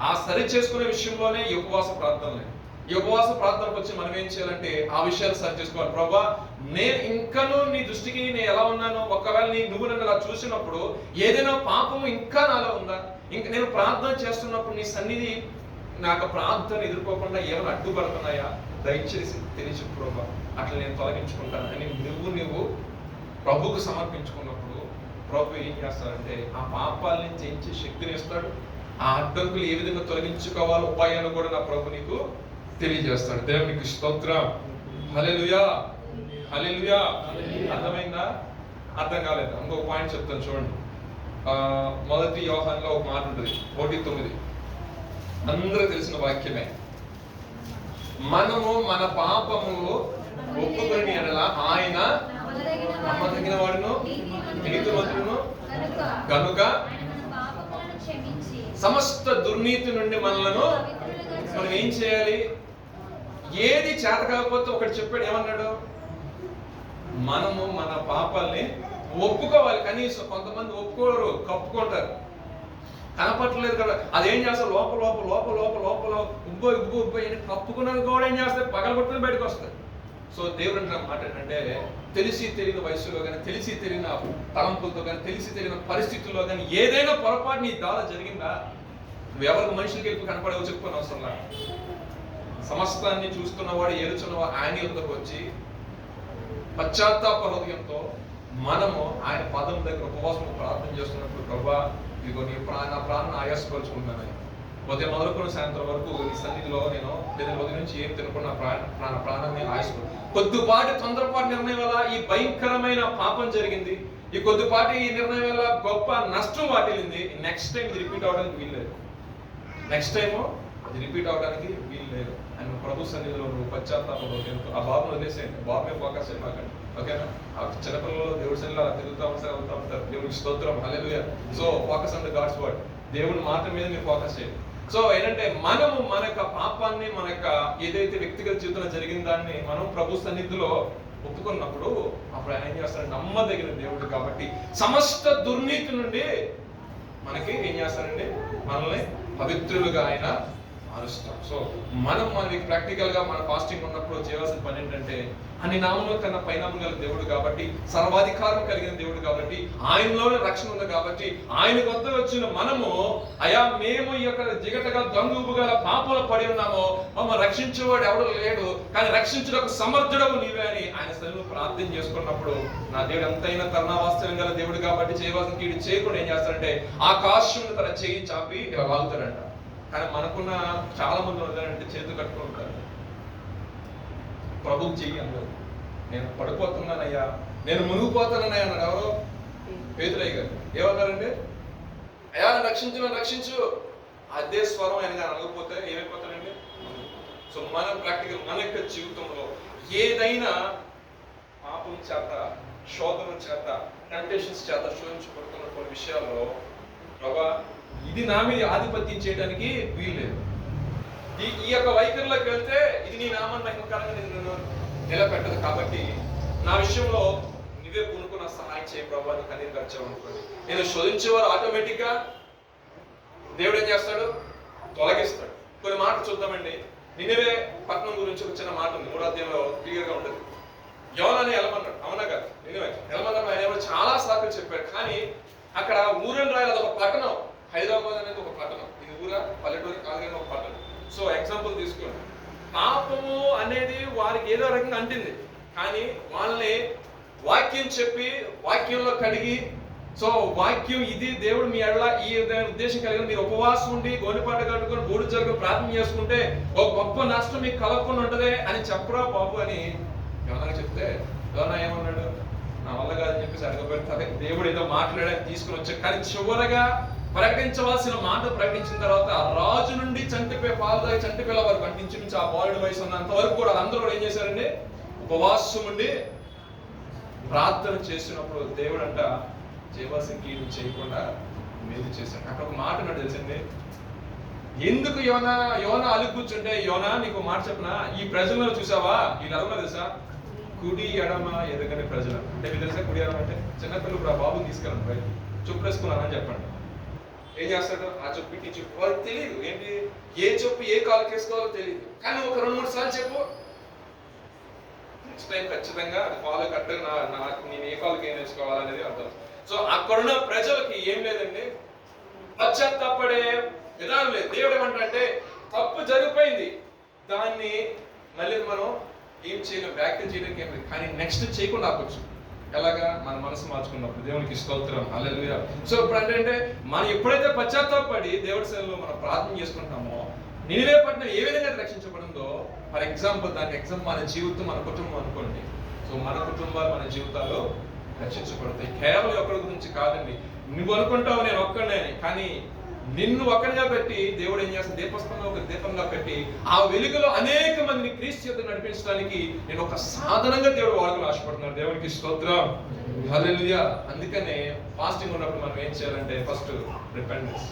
ఆ సరి చేసుకునే విషయంలోనే ఈ ఉపవాస ప్రార్థనలు. ఈ ఉపవాస ప్రార్థనకు వచ్చి మనం ఏం చేయాలంటే ఆ విషయాలు సరి చేసుకోవాలి. ప్రభా, నేను ఇంకనూ నీ దృష్టికి నేను ఎలా ఉన్నానో, ఒకవేళ నువ్వు నన్ను అలా చూసినప్పుడు ఏదైనా పాపం ఇంకా నాలో ఉందా, ఇంకా నేను ప్రార్థన చేస్తున్నప్పుడు నీ సన్నిధి నాకు ప్రార్థన ఎదుర్కోకుండా ఏమైనా అడ్డుపడుతున్నాయా, దయచేసి తెలిసి ప్రభా అట్లా నేను తొలగించుకుంటాను అని నువ్వు ప్రభుకు సమర్పించుకున్నప్పుడు ప్రభు ఏం చేస్తాడంటే ఆ పాపాలని జయించే శక్తిని ఇస్తాడు. ఆ అడ్డంకులు ఏ విధంగా తొలగించుకోవాలో ఉపాయాన్ని కూడా నా ప్రభు నీకు తెలియజేస్తాడు. దేవునికి స్తోత్రం. హల్లెలూయా, హల్లెలూయా. అర్థమైందా? అర్థం కాలేదు. ఇంకొక పాయింట్ చెప్తాను చూడండి. మొదటి యోహానులో ఒక మాట ఉంటుంది, 1:9. అందరూ తెలిసిన వాక్యమే. మనము మన పాపములు ఒప్పుకొని ఎడల ఆయన నమ్మదగిన వాడును నీతిమంతుడును కనుక సమస్త దుర్నీతి నుండి మనలను మనం ఏం చేయాలి? ఏది చేత కాకపోతే ఒకటి చెప్పాడు, ఏమన్నాడు? మనము మన పాపాల్ని ఒప్పుకోవాలి. కనీసం కొంతమంది ఒప్పుకోరు, కప్పుకుంటారు, కనపట్టలేదు కదా. అదేం చేస్తారు? లోపల ఉబ్బో కప్పుకున్నది కూడా ఏం చేస్తారు? పగలగొట్టుకుని బయటకు వస్తారు. సో దేవుడు అంటే మాట ఏంటంటే, తెలిసి తెలియని వయసులో కానీ, తెలిసి తెలియని తలంపులతో కానీ, తెలిసి తెలియని పరిస్థితుల్లో కానీ ఏదైనా పొరపాటు నీ ద్వారా జరిగిందా? నువ్వు ఎవరికి మనుషులకి ఎక్కువ కనపడేవో చెప్పుకొని అవసరంలా. సమస్తాన్ని చూస్తున్నవాడు, ఏలుచున్నవాడు ఆయన యొద్దకు వచ్చి పశ్చాత్తాప హృదయంతో మనము ఆయన పదం దగ్గర ఉపవాసం ప్రార్థన చేస్తున్నప్పుడు, ప్రభా ఇదిగో నీ నా ప్రాణం ఆయాసపరుచుకుంటున్నాను. ఉదయం మొదలుకొని సాయంత్రం వరకు నీ సన్నిధిలో నేను లేదా ఉదయం నుంచి ఏం తినకుండా నా ప్రాణాన్ని ఆయాసపడు. కొద్దిపాటి తొందరపాటు నిర్ణయం వల్ల ఈ భయంకరమైన పాపం జరిగింది. ఈ కొద్దిపాటి ఈ నిర్ణయం వల్ల గొప్ప నష్టం వాటిల్లింది. నెక్స్ట్ టైం ఇది రిపీట్ అవడానికి వీల్లేదు. అది రిపీట్ అవడానికి వీల్లేదు. అండ్ ప్రభు సన్నిధిలో నువ్వు పశ్చాత్తాపంలో ఆ బాబును వదిలేసేయండి. బాబునే ఫోకస్ అయిపోకండి, ఓకేనా? ఆ చిన్నపిల్లలు దేవుడి సన్నిధిలో అలా తిరుగుతూ ఉంటారు. దేవుడికి స్తోత్రం, hallelujah. So focus on the God's word. దేవుడి మాట మీద మీరు ఫోకస్ చేయండి. సో ఏంటంటే మనము మన యొక్క పాపాన్ని, మన యొక్క ఏదైతే వ్యక్తిగత జీవితంలో జరిగిన దాన్ని మనం ప్రభు సన్నిధిలో ఒప్పుకున్నప్పుడు అప్పుడు ఆయన ఏం చేస్తాడు? నమ్మదగిన దేవుడు కాబట్టి సమస్త దుర్నీతి నుండి మనకి ఏం చేస్తారండి? మనల్ని పవిత్రులుగా ఆయన మారుస్తాం. సో మనకి ప్రాక్టికల్ గా మన ఫాస్టింగ్ ఉన్నప్పుడు చేయవలసిన పని ఏంటంటే, అన్ని నామముల కన్నా పైనామం గల దేవుడు కాబట్టి, సర్వాధికారం కలిగిన దేవుడు కాబట్టి, ఆయనలోనే రక్షణ ఉంది కాబట్టి, ఆయన వద్ద వచ్చిన మనము అయా మేము ఈ యొక్క జిగటగా దొంగ గల పాపంలో పడి ఉన్నామో, మమ్మల్ని రక్షించేవాడు ఎవడు లేడు, కానీ రక్షించుటకు సమర్థుడవు నీవే అని ఆయన సన్నిధిలో ప్రార్థన చేసుకున్నప్పుడు, నా దేవుడు ఎంతైనా కరుణావాత్సల్యం గల దేవుడు కాబట్టి చేయవలసిన కీడు చేయకుండా ఏం చేస్తాడంటే ఆకాశం తన చేయి చాపి ఇలా లాగుతాడంట. కానీ మనకున్న చాలా మంది ఉన్నారంటే చేతులు కట్టుకుని ఉంటారు, ప్రభువు చెయ్యి అందరు నేను పడిపోతున్నానయ్యా, నేను మునిగిపోతానయ్యా అన్నాడు. ఎవరో? పేతురయ్య గారు. ఏమన్నారండి? అయ్యా రక్షించు, నన్ను రక్షించు. అదే స్వరం ఆయన గారు అనకపోతే ఏమైపోతాడండి? సో మన ప్రాక్టికల్ మన యొక్క జీవితంలో ఏదైనా పాపం చేత, శోధన చేత, టెంప్టేషన్స్ చేత శోధించబడుతున్న కొన్ని విషయాల్లో ప్రభా ఇది నా మీద ఆధిపత్యం చేయడానికి వీల్లేదు, ఈ యొక్క వైఖరిలోకి వెళ్తే ఇది నీ నామాన్ని మహిమకరంగా నేను నిలబెట్టదు, కాబట్టి నా విషయంలో నువ్వే పూనుకున్న సహాయం చేయ ప్రభావ అని కన్నీరు ఖర్చామనుకోండి. నేను శోధించేవారు ఆటోమేటిక్గా దేవుడు ఏం చేస్తాడు? తొలగిస్తాడు. కొన్ని మాటలు చూద్దామండి. నినివే పట్టణం గురించి ఒక చిన్న మాట ఉంది, 3వ అధ్యాయంలో క్లియర్గా ఉంటుంది. యోనాని వెళ్ళమన్నాడు, అవునా కాదు? నినివే వెళ్ళమన్నాడు. ఆయన ఏమో చాలా సార్లు చెప్పాడు, కానీ అక్కడ ఊరని రాయాలి, అదొక పట్టణం. హైదరాబాద్ అనేది ఒక పట్టణం, ఇది ఊరా పల్లెటూరు కాదు కానీ ఒక పట్టణం. సో ఎగ్జాంపుల్ తీసుకోండి, పాపము అనేది వారికి ఏదో రకంగా అంటింది, కానీ వాళ్ళని వాక్యం చెప్పి వాక్యంలో కడిగి, సో వాక్యం ఇది దేవుడు మీ ఎడల ఈ ఉద్దేశం కలిగిన మీరు ఉపవాసం ఉండి గోనిపాట కట్టుకొని బూడు జరుగు ప్రార్థన చేసుకుంటే ఒక గొప్ప నష్టం మీకు కలగకుండా ఉంటదే అని చెప్పరా బాబు అని యోనా చెప్తే, యోనా ఏమన్నాడు? నా వల్ల కాదని చెప్పేసి అడగబెడతారే, దేవుడు ఏదో మాట్లాడని తీసుకుని వచ్చాడు. కానీ చివరగా ప్రకటించవలసిన మాట ప్రకటించిన తర్వాత రాజు నుండి చంటిపే పాలు తాగి చంటిపిల్ల వరకు అంటించి నుంచి ఆ బాలుడి వయసు ఉన్నంత వరకు కూడా అందరూ కూడా ఏం చేశారండి? ఉపవాసం ఉండి ప్రార్థన చేసినప్పుడు దేవుడు అంట చేయవలసిన కీడు చేయకుండా మేలు చేశాడు. అక్కడ ఒక మాట ఉన్నాడు తెలిసింది. ఎందుకు యోనా అలిగి కూర్చుంటే, యోనా నీకు మాట చెప్పనా, ఈ ప్రజలను చూసావా, వీళ్ళు అడుగున్నా తెలుసా? కుడి ఎడమ ఎదగని ప్రజలు అంటే మీరు తెలుసా? కుడి ఎడమ అంటే చిన్నపిల్లలు ఇప్పుడు ఆ బాబుని తీసుకెళ్ళండి బయట చొప్పు వేసుకున్నారని చెప్పండి. ఏం చేస్తాడు? ఆ చొప్పు ఇటు చెప్పు, వాళ్ళకి తెలియదు ఏంటి ఏ చొప్పు ఏ కాలుకి వేసుకోవాలో తెలియదు, కానీ ఒక 2-3 సార్లు చెప్పు, నెక్స్ట్ టైం ఖచ్చితంగా అది ఫాలో కరెక్ట్గా నేను ఏ కాలుకి ఏం వేసుకోవాలనేది అర్థం. సో అక్కడున్న ప్రజలకి ఏం లేదండి, పశ్చాత్తాపడే విధానం లేదు. దేవుడు ఏమంటాడంటే తప్పు జరిగిపోయింది, దాన్ని మళ్ళీ మనం ఏం చేయలేం, వ్యాఖ్య చేయడానికి ఏం లేదు, కానీ నెక్స్ట్ చేయకుండా ఆపొచ్చు. ఎలాగా? మన మనసు మార్చుకున్నప్పుడు. దేవునికి స్తోత్రం, హల్లెలూయా. సో ఇప్పుడు అంటే మనం ఎప్పుడైతే పశ్చాత్తాపడి దేవుడి సేవలో మనం ప్రార్థన చేసుకుంటామో, నినివే పట్టణం ఏ విధంగా రక్షించబడిందో, ఫర్ ఎగ్జాంపుల్ దానికి మన జీవితం, మన కుటుంబం అనుకోండి. సో మన కుటుంబాలు, మన జీవితాల్లో రక్షించబడతాయి. కేవలం ఒక్కడి గురించి కాదండి. నువ్వు అనుకుంటావు నేను ఒక్కడే అని, కానీ నిన్ను ఒక్కడిగా పెట్టి దేవుడు ఏం చేస్తాడు? దీపస్తంభం ఒక దీపంగా పెట్టి ఆ వెలుగులో అనేక మందిని క్రీస్తు చేత నడిపించడానికి నేను ఒక సాధనంగా దేవుడు వాడుకుని ఆశపడుతున్నాడు. దేవునికి స్తోత్రం, హల్లెలూయా. అందుకనే ఫాస్టింగ్ ఉన్నప్పుడు మనం ఏం చేయాలంటే ఫస్ట్ రిపెంటెన్స్,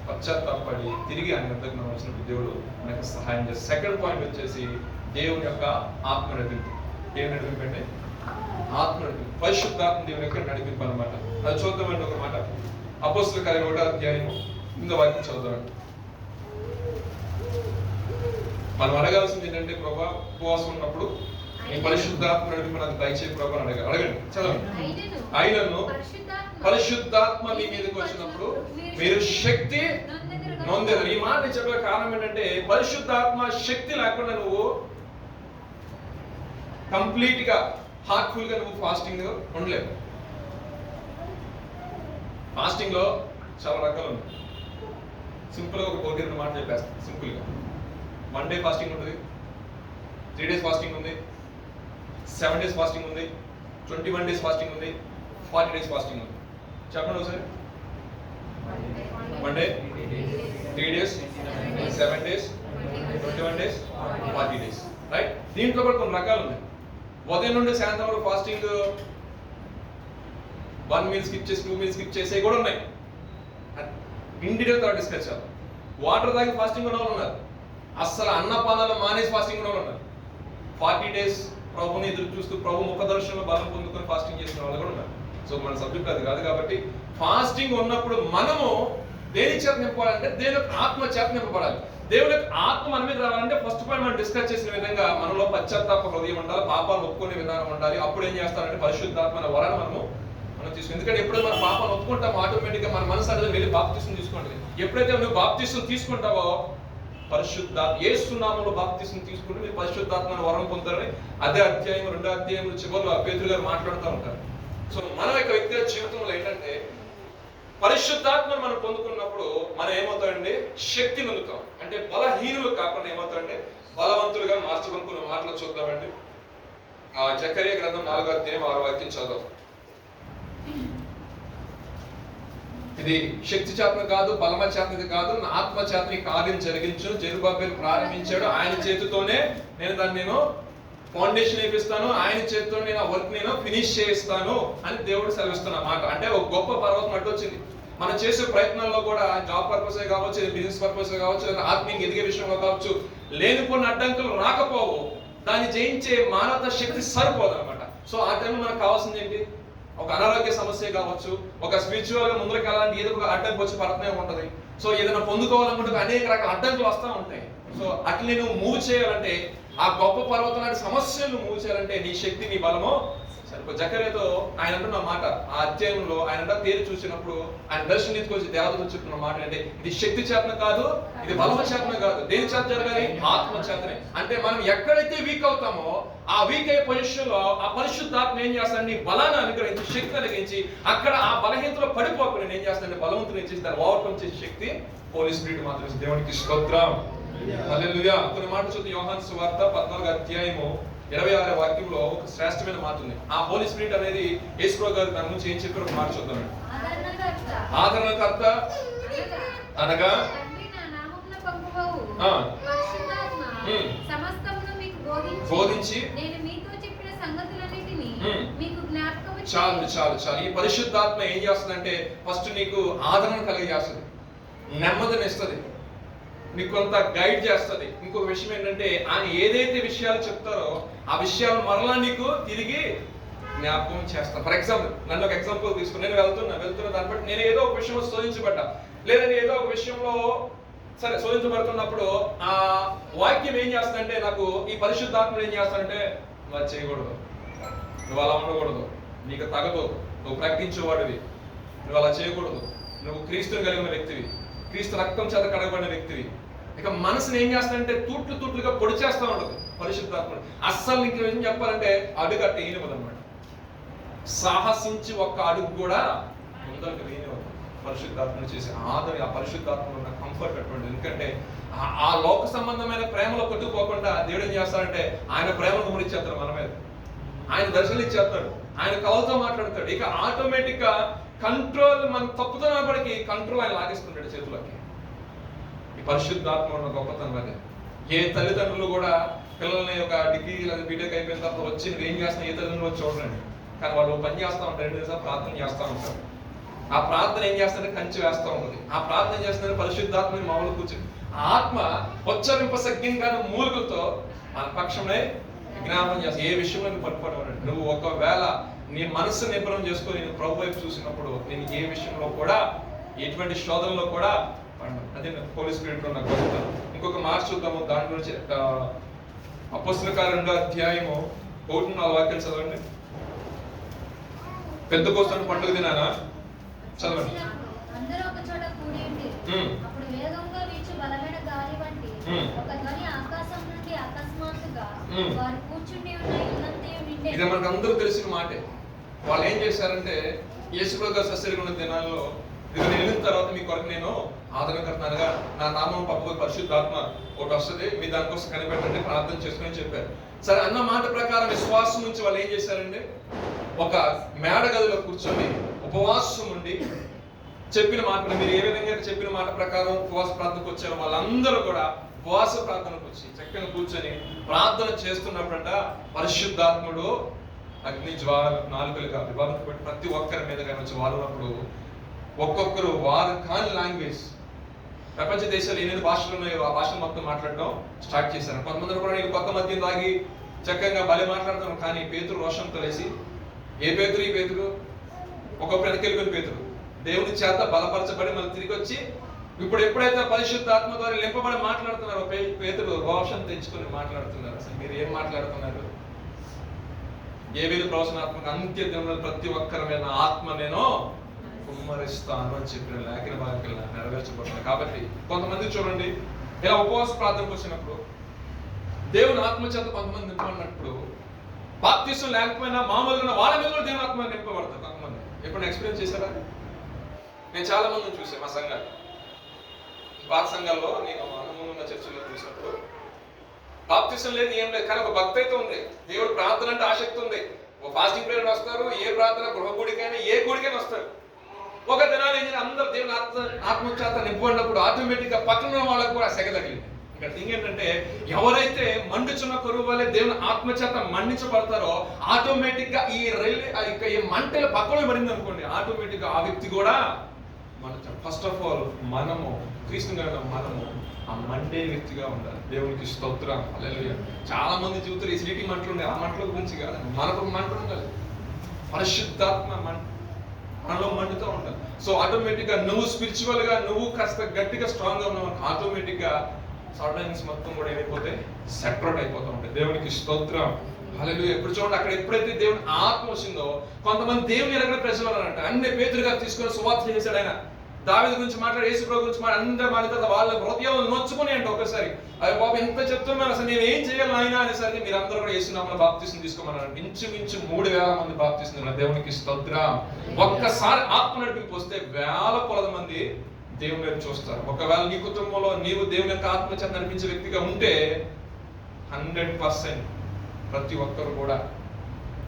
పశ్చాత్తాపడి తిరిగి ఆయన వద్దకు వచ్చినప్పుడు దేవుడు మనకు సహాయం చేస్తాడు. సెకండ్ పాయింట్ వచ్చేసి దేవుని యొక్క ఆత్మ నడిపింపు. ఏం నడిపింపు అంటే ఆత్మ నడిపింపు, పరిశుద్ధాత్మ దేవుని యొక్క నడిపింపు అనమాట. అది చూద్దామండి ఒక మాట. అపోస్తలుల కార్యాలు 1వ అధ్యాయం 8వ వాక్యం చదువుదామండి. మనం అడగాల్సింది ఏంటంటే, ప్రభా ఉపవాసం ఉన్నప్పుడు ఈ పరిశుద్ధాత్మ నడిపి నాకు దయచేయి ప్రభా అని అడగండి. చదవండి. ఆయనను పరిశుద్ధాత్మ మీ మీదకి వచ్చినప్పుడు మీరు శక్తి నొందెదరు. ఈ మాట చెప్పే కారణం ఏంటంటే, పరిశుద్ధాత్మ శక్తి లేకుండా నువ్వు కంప్లీట్ గా హార్ట్ఫుల్ గా నువ్వు ఫాస్టింగ్ ఉండలేవు. ఫాస్టింగ్ లో చాలా రకాలు ఉన్నాయి. సింపుల్ గా ఒక 1-2 మాట చెప్పేస్తాను. సింపుల్ గా 1 డే ఫాస్టింగ్ ఉంటుంది, 3 days ఫాస్టింగ్ ఉంది, 7 days ఫాస్టింగ్ ఉంది, 21 days ఫాస్టింగ్ ఉంది, 40 days ఫాస్టింగ్ ఉంది. చెప్పండి ఒకసారి. 1 day, 3 days, 7 days, 21 days, 40 days. Right? దీంట్లో కూడా కొన్ని రకాలు ఉన్నాయి. ఉదయం నుండి సాయంత్రం వరకు ఫాస్టింగ్ 1 meal స్కిప్ చేసి 2 meals స్కిప్ చేసే కూడా ఉన్నాయి. ఇన్ డీటెయిల్ తో డిస్కస్ చేద్దాం. వాటర్ తాగి ఫాస్టింగ్ ఉన్న వాళ్ళు ఉన్నారు, అస్సలు అన్నపానాలు మానేసి ఫాస్టింగ్ ఉన్న వాళ్ళు ఉన్నారు. 40 days ప్రభుని ఎదురు చూస్తూ ప్రభు ముఖ దర్శనంలో బలం పొందుకొని ఫాస్టింగ్ చేసిన వాళ్ళు కూడా ఉన్నారు. సో మన సబ్జెక్ట్ అది కాదు కాబట్టి, ఫాస్టింగ్ ఉన్నప్పుడు మనము దేని చేత నింపాలంటే దేవుని ఆత్మ చేత నింపబడాలి. దేవుని ఆత్మ మన మీద రావాలంటే ఫస్ట్ పాయింట్ మనం డిస్కస్ చేసిన విధంగా మనలో పశ్చాత్తాప హృదయం ఉండాలి, పాపాలు ఒప్పుకునే విధానం ఉండాలి. అప్పుడు ఏం చేస్తారంటే పరిశుద్ధాత్మ వలన మనం తీసుకుంటాం. ఎందుకంటే ఎప్పుడైతే మన పాపాలు ఒప్పుకుంటామో ఆటోమేటిక్ గా మన మనసు అనేది వెళ్ళి బాప్తిసం తీసుకుంటుంది. ఎప్పుడైతే నువ్వు బాప్తిసం తీసుకుంటావో పరిశుద్ధాత్మ యేసు నామములో బాప్తిసం తీసుకుంటే మీరు పరిశుద్ధాత్మను వరం పొందుతారని అదే అధ్యాయం 2వ అధ్యాయం చివరిలో పేతురు గారు మాట్లాడుతూ ఉంటారు. సో మన యొక్క వ్యక్తిగత జీవితంలో ఏంటంటే పరిశుద్ధాత్మను మనం పొందుకున్నప్పుడు మనం ఏమవుతామండి? శక్తి పొందుతాం. అంటే బలహీనులు కాకుండా ఏమవుతామంటే బలవంతులుగా మార్చబడుకున్న మాటలు చూద్దామండి. జకర్యా గ్రంథం 4వ అధ్యాయం 6వ వాక్యం చదువు. ఇది శక్తి చేతన కాదు, బలమ చేతనది కాదు, నా ఆత్మ చేతని కార్యం జరిగించు. జెరుబ్బాబెలు ప్రారంభించాడు, ఆయన చేతితోనే నేను ఫౌండేషన్ వేపిస్తాను, ఆయన చేతితో నేను ఆ వర్క్ నేను ఫినిష్ చేయిస్తాను అని దేవుడు సెలవిస్తున్న మాట. అంటే ఒక గొప్ప పర్వతం అడ్డు వచ్చింది. మనం చేసే ప్రయత్నాల్లో కూడా జాబ్ పర్పస్ కావచ్చు, బిజినెస్ పర్పస్ కావచ్చు, ఆత్మీయంగా ఎదిగే విషయంలో కావచ్చు, లేనిపోయిన అడ్డంకులు రాకపోవు. దాన్ని జయించే మానవ శక్తి సరిపోదు అనమాట. సో ఆ టైంలో మనకు కావాల్సింది ఏంటి? ఒక అనారోగ్య సమస్య కావచ్చు, ఒక స్పిరిచువల్ గా ముందుకు వెళ్ళాలంటే ఏదో ఒక అడ్డంకి వచ్చి పడుతూనే ఉంటది. సో ఏదైనా పొందుకోవాలనుకుంటే అనేక రకాల అడ్డంకులు వస్తూ ఉంటాయి. సో అట్లా నువ్వు మూవ్ చేయాలంటే, ఆ గొప్ప పర్వతం లాంటి సమస్యలు మూవ్ చేయాలంటే నీ శక్తి, నీ బలము సరిపో. జకర్యాతో ఆయన అంటున్న మాట, ఆ అధ్యాయంలో ఆయన పేరు చూసినప్పుడు ఆయన దర్శనం తీసుకొచ్చి దేవతలు చెప్తున్న మాట అంటే, ఇది శక్తి చేతన కాదు, ఇది బలమ చేతన కాదు. దేని చేత జరగాలి? ఆత్మ చేతనే. అంటే మనం ఎక్కడైతే వీక్ అవుతామో ఆ వీక్ అయ్యే పొజిషన్ లో ఆ పరిశుద్ధాత్మ ఏం చేస్తాడు? నీ బలాన్ని అనుగ్రహించి, శక్తి అనుగ్రహించి, అక్కడ ఆ బలహీనతలో పడిపోకుండా నేను ఏం చేస్తాను? బలవంతుని చేసి దాన్ని ఓవర్కమ్ చేసే శక్తి హోలీ స్పిరిట్ మాత్రం. దేవునికి స్తోత్రం, హల్లెలూయా. కొన్ని మాటలు చూస్తే యోహాను సువార్త 14వ అధ్యాయము 26వ వాక్యంలో ఒక శ్రేష్టమైన మాట ఉంది. ఆ హోలీ స్పిరిట్ అనేది యేసుప్రభు గారు దాని గురించి ఏం చెప్పారో ఒక మాట చూద్దాం. ఆదరణకర్త అనగా బోధించి చాలు చాలు చాలు. ఈ పరిశుద్ధాత్మ ఏం చేస్తుందంటే ఫస్ట్ నీకు ఆదరణ కలిగజేస్తుంది, నెమ్మదిని ఇస్తుంది, నీకు కొంత గైడ్ చేస్తుంది. ఇంకొక విషయం ఏంటంటే ఆయన ఏదైతే విషయాలు చెప్తారో ఆ విషయాలు మరలా నీకు తిరిగి జ్ఞాపకం చేస్తాను. ఫర్ ఎగ్జాంపుల్, నన్ను ఒక ఎగ్జాంపుల్ తీసుకుని నేను వెళ్తున్నా దాన్ని బట్టి నేను ఏదో ఒక విషయంలో శోధించబడ్డా, లేదంటే ఏదో ఒక విషయంలో సరే శోధించబడుతున్నప్పుడు ఆ వాక్యం ఏం చేస్తుందంటే నాకు ఈ పరిశుద్ధాత్మ ఏం చేస్తానంటే నువ్వు అది చేయకూడదు, నువ్వు అలా ఉండకూడదు, నీకు తగదు, నువ్వు ప్రకటించేవాడివి, నువ్వు అలా చేయకూడదు, నువ్వు క్రీస్తుని కలిగిన వ్యక్తివి, క్రీస్తు రక్తం చేత కడగబడిన వ్యక్తివి. ఇక మనసుని ఏం చేస్తానంటే తూట్లుగా పొడి చేస్తూ ఉండదు పరిశుద్ధాత్మ. అస్సలు నీకు ఏం చెప్పాలంటే అడుగు అట్ట వేయనివ్వదు అనమాట. సాహసించి ఒక్క అడుగు కూడా ముందరకు వేయనివ్వదు పరిశుద్ధాత్మను చేసి ఆదరి. ఆ పరిశుద్ధాత్మలో ఉన్న కంఫర్ట్ అటువంటి. ఎందుకంటే ఆ లోక సంబంధమైన ప్రేమలో కొట్టుకుపోకుండా దేవుడు ఏం చేస్తాడంటే ఆయన ప్రేమను ముడిచేస్తాడు మన మీద, ఆయన దర్శనం ఇచ్చేస్తాడు, ఆయన కలతో మాట్లాడతాడు. ఇక ఆటోమేటిక్ గా కంట్రోల్ మనం తప్పుతున్నప్పటికీ కంట్రోల్ ఆయన లాగేసుకుంటాడు చేతులకి. ఈ పరిశుద్ధాత్మ ఉన్న గొప్పతనం అదే. ఏ తల్లిదండ్రులు కూడా పిల్లల్ని ఒక డిగ్రీ లేదా బీటెక్ అయిపోయిన తర్వాత వచ్చి నువ్వు ఏం చేస్తున్నా ఏ తల్లిదండ్రులు వచ్చి చూడండి, కానీ వాళ్ళు పని చేస్తూ ఉంటారు, 2 నిమిషాలు ప్రార్థన చేస్తూ ఉంటారు. ఆ ప్రార్థన ఏం చేస్తుంటే కంచి వేస్తూ ఉంటుంది. ఆ ప్రార్థన చేస్తుంటే పరిశుద్ధాత్మని మామూలు కూర్చొని ఆత్మ ఉచ్చరింపసగ్యంగా మూలుగుతో మన పక్షమే జ్ఞాపకం చేస్తా. ఏ విషయంలో నువ్వు పట్టుకోవడం, నువ్వు ఒకవేళ నీ మనస్సు నిబ్బరం చేసుకొని నేను ప్రభు వైపు చూసినప్పుడు నేను ఏ విషయంలో కూడా ఎటువంటి శోధనలో కూడా పడను. అదే హోలీ స్పిరిట్ లో నాకు గొప్పతనం. ఇంకొక మాట చూద్దాము, దాని గురించి అపోస్తలుల కార్యం 2వ అధ్యాయము 1-4 వాక్యాలు చదవండి. పెద్దకోస్తు పండుగ దినానా చదవండి. ఇది మనకు అందరూ తెలిసిన మాటే. వాళ్ళు ఏం చేశారంటే యేసుప్రభు గారు సశరీరంగా ఉన్న దినాల్లో నేను వెళ్ళిన తర్వాత మీ కొరకు నేను ఆదరణకర్తనగా నా నామం పప్పుకు పరిశుద్ధాత్మ ఒకటి వస్తుంది, మీ దానికోసం కనిపెట్టండి, ప్రార్థన చేసుకుని చెప్పారు. సరే అన్న మాట ప్రకారం విశ్వాసం నుంచి వాళ్ళు ఏం చేశారంటే ఒక మేడ గదిలో కూర్చొని ఉపవాసం ఉండి చెప్పిన మాట, మీరు ఏ విధంగా చెప్పిన మాట ప్రకారం ఉపవాస ప్రార్థనకు వచ్చారో వాళ్ళందరూ కూడా ఉపవాస ప్రార్థనకు వచ్చి చక్కగా కూర్చొని ప్రార్థన చేస్తున్నప్పుడంట పరిశుద్ధాత్ముడు అగ్ని జ్వాల నాలుకలుగా విభాగపడి ప్రతి ఒక్కరి మీద వచ్చి వాడినప్పుడు ఒక్కొక్కరు వారు కాని లాంగ్వేజ్, ప్రపంచ దేశాలు ఎన్ని భాషలు ఉన్నాయో ఆ భాషలు మొత్తం మాట్లాడడం స్టార్ట్ చేశారు. కొంతమంది కూడా నేను కొత్త మధ్యం తాగి చక్కగా బలి మాట్లాడతాను, కానీ పేతురు రోషంతో లేసి ఏ పేతురు? ఈ పేతురు ఒక్కొక్కరు వెనకెళ్ళిపోయిన పేతురు దేవుని చేత బలపరచబడి మళ్ళీ తిరిగి వచ్చి ఇప్పుడు ఎప్పుడైతే పరిశుద్ధాత్మ ద్వారా నింపబడి మాట్లాడుతున్నారో పేతురు రోషం తెచ్చుకొని మాట్లాడుతున్నారు. అసలు మీరు ఏం మాట్లాడుతున్నారు? ఏ విధ ప్రవచనాత్మక అంత్య దినంలో ప్రతి ఒక్కరి మీద ఆత్మ నేను కుమ్మరిస్తాను అని చెప్పిన లేఖన భాగం నెరవేర్చబడుతుంది. కాబట్టి కొంతమంది చూడండి ఇలా ఉపవాస ప్రార్థనకు వచ్చినప్పుడు దేవుని ఆత్మ చేత కొంతమంది నింపబడినప్పుడు బాప్తిసం లేకపోయినా మామూలుగా వాళ్ళ మీద కూడా దేవుని ఆత్మ నింపబడతారు. కొంతమంది ఎప్పుడు ఎక్స్పీరియన్స్ చేశారా? నేను చాలా మందిని చూసాను మా సంఘాలు, పాత సంఘాల్లో నేను అనుభవం ఉన్న చర్చల్లో చూసినప్పుడు బాప్తిసం లేదు, ఏం లేదు, కానీ ఒక భక్తి అయితే ఉంది. దేవుడు ప్రార్థన అంటే ఆసక్తి ఉంది. ఫాస్టింగ్ ప్రేయర్ వస్తారు, ఏ ప్రార్థన గృహ గుడికైనా ఏ గుడికైనా వస్తారు. ఒక దినాలు ఏం చేయాలి, అందరు దేవుని ఆత్మచేత నింపబడినప్పుడు ఆటోమేటిక్ గా పక్కన వాళ్ళకు కూడా సెగ తగిలింది. ఇక్కడ థింగ్ ఏంటంటే, ఎవరైతే మండుచున్న కరువు వల్లే దేవుని ఆత్మచేత మండించబడతారో ఆటోమేటిక్ గా ఈ మంటలు పక్కన పడింది అనుకోండి, ఆటోమేటిక్ గా ఆ వ్యక్తి కూడా ఫస్ట్ ఆఫ్ ఆల్ మనము క్రీస్తుగా మనము ఆ మండే వ్యక్తిగా ఉండాలి. దేవునికి స్తోత్రం, హల్లెలూయా. చాలా మంది జీవితంలో ఎసిడిటీ మంటలు ఉన్నాయి, ఆ మంటల గురించి కాదు, మనకు మంట ఉండాలి. పరిశుద్ధాత్మ మనలో మండుతూ ఉండాలి. సో ఆటోమేటిక్ గా నువ్వు స్పిరిచువల్ గా నువ్వు కాస్త గట్టిగా స్ట్రాంగ్ గా ఉన్నావు, ఆటోమేటిక్ గా సడన్స్ మొత్తం కూడా ఏమైపోతే సెపరేట్ అయిపోతూ ఉంటాయి. దేవునికి స్తోత్రం, హల్లెలూయా. ఎప్పుడు చూడండి, అక్కడ ఎప్పుడైతే దేవుని ఆత్మ వచ్చిందో కొంతమంది దేవుని ఎరగిన ప్రజలు ఉన్నారంట. అన్ని పేతురుగా తీసుకొని సువార్త చేశాడు ఆయన. దావీదు గురించి మాట్లాడి, యేసు ప్రభు గురించి మాట్లాడి, అందరూ మాట్లాడితే వాళ్ళ హృదయాలు నొచ్చుకుని అంటే ఒకసారి, అయ్యో బాబు ఎంత చెప్తున్నాను, అసలు నేను ఏం చేయాలి ఆయన అనేసరికి మీరందరూ కూడా యేసు నామములో బాప్తిసం తీసుకోమన్నారు. ఇంచుమించు 3000 మంది బాప్తిసం తీసుకున్నారు. దేవునికి స్తోత్రం. ఒక్కసారి ఆత్మ నడిపి వస్తే వేల కొలది మంది దేవుని వైపు చూస్తారు. ఒకవేళ నీ కుటుంబంలో నీవు దేవుని యొక్క ఆత్మచేత నడిపించే వ్యక్తిగా ఉంటే 100% ప్రతి ఒక్కరు కూడా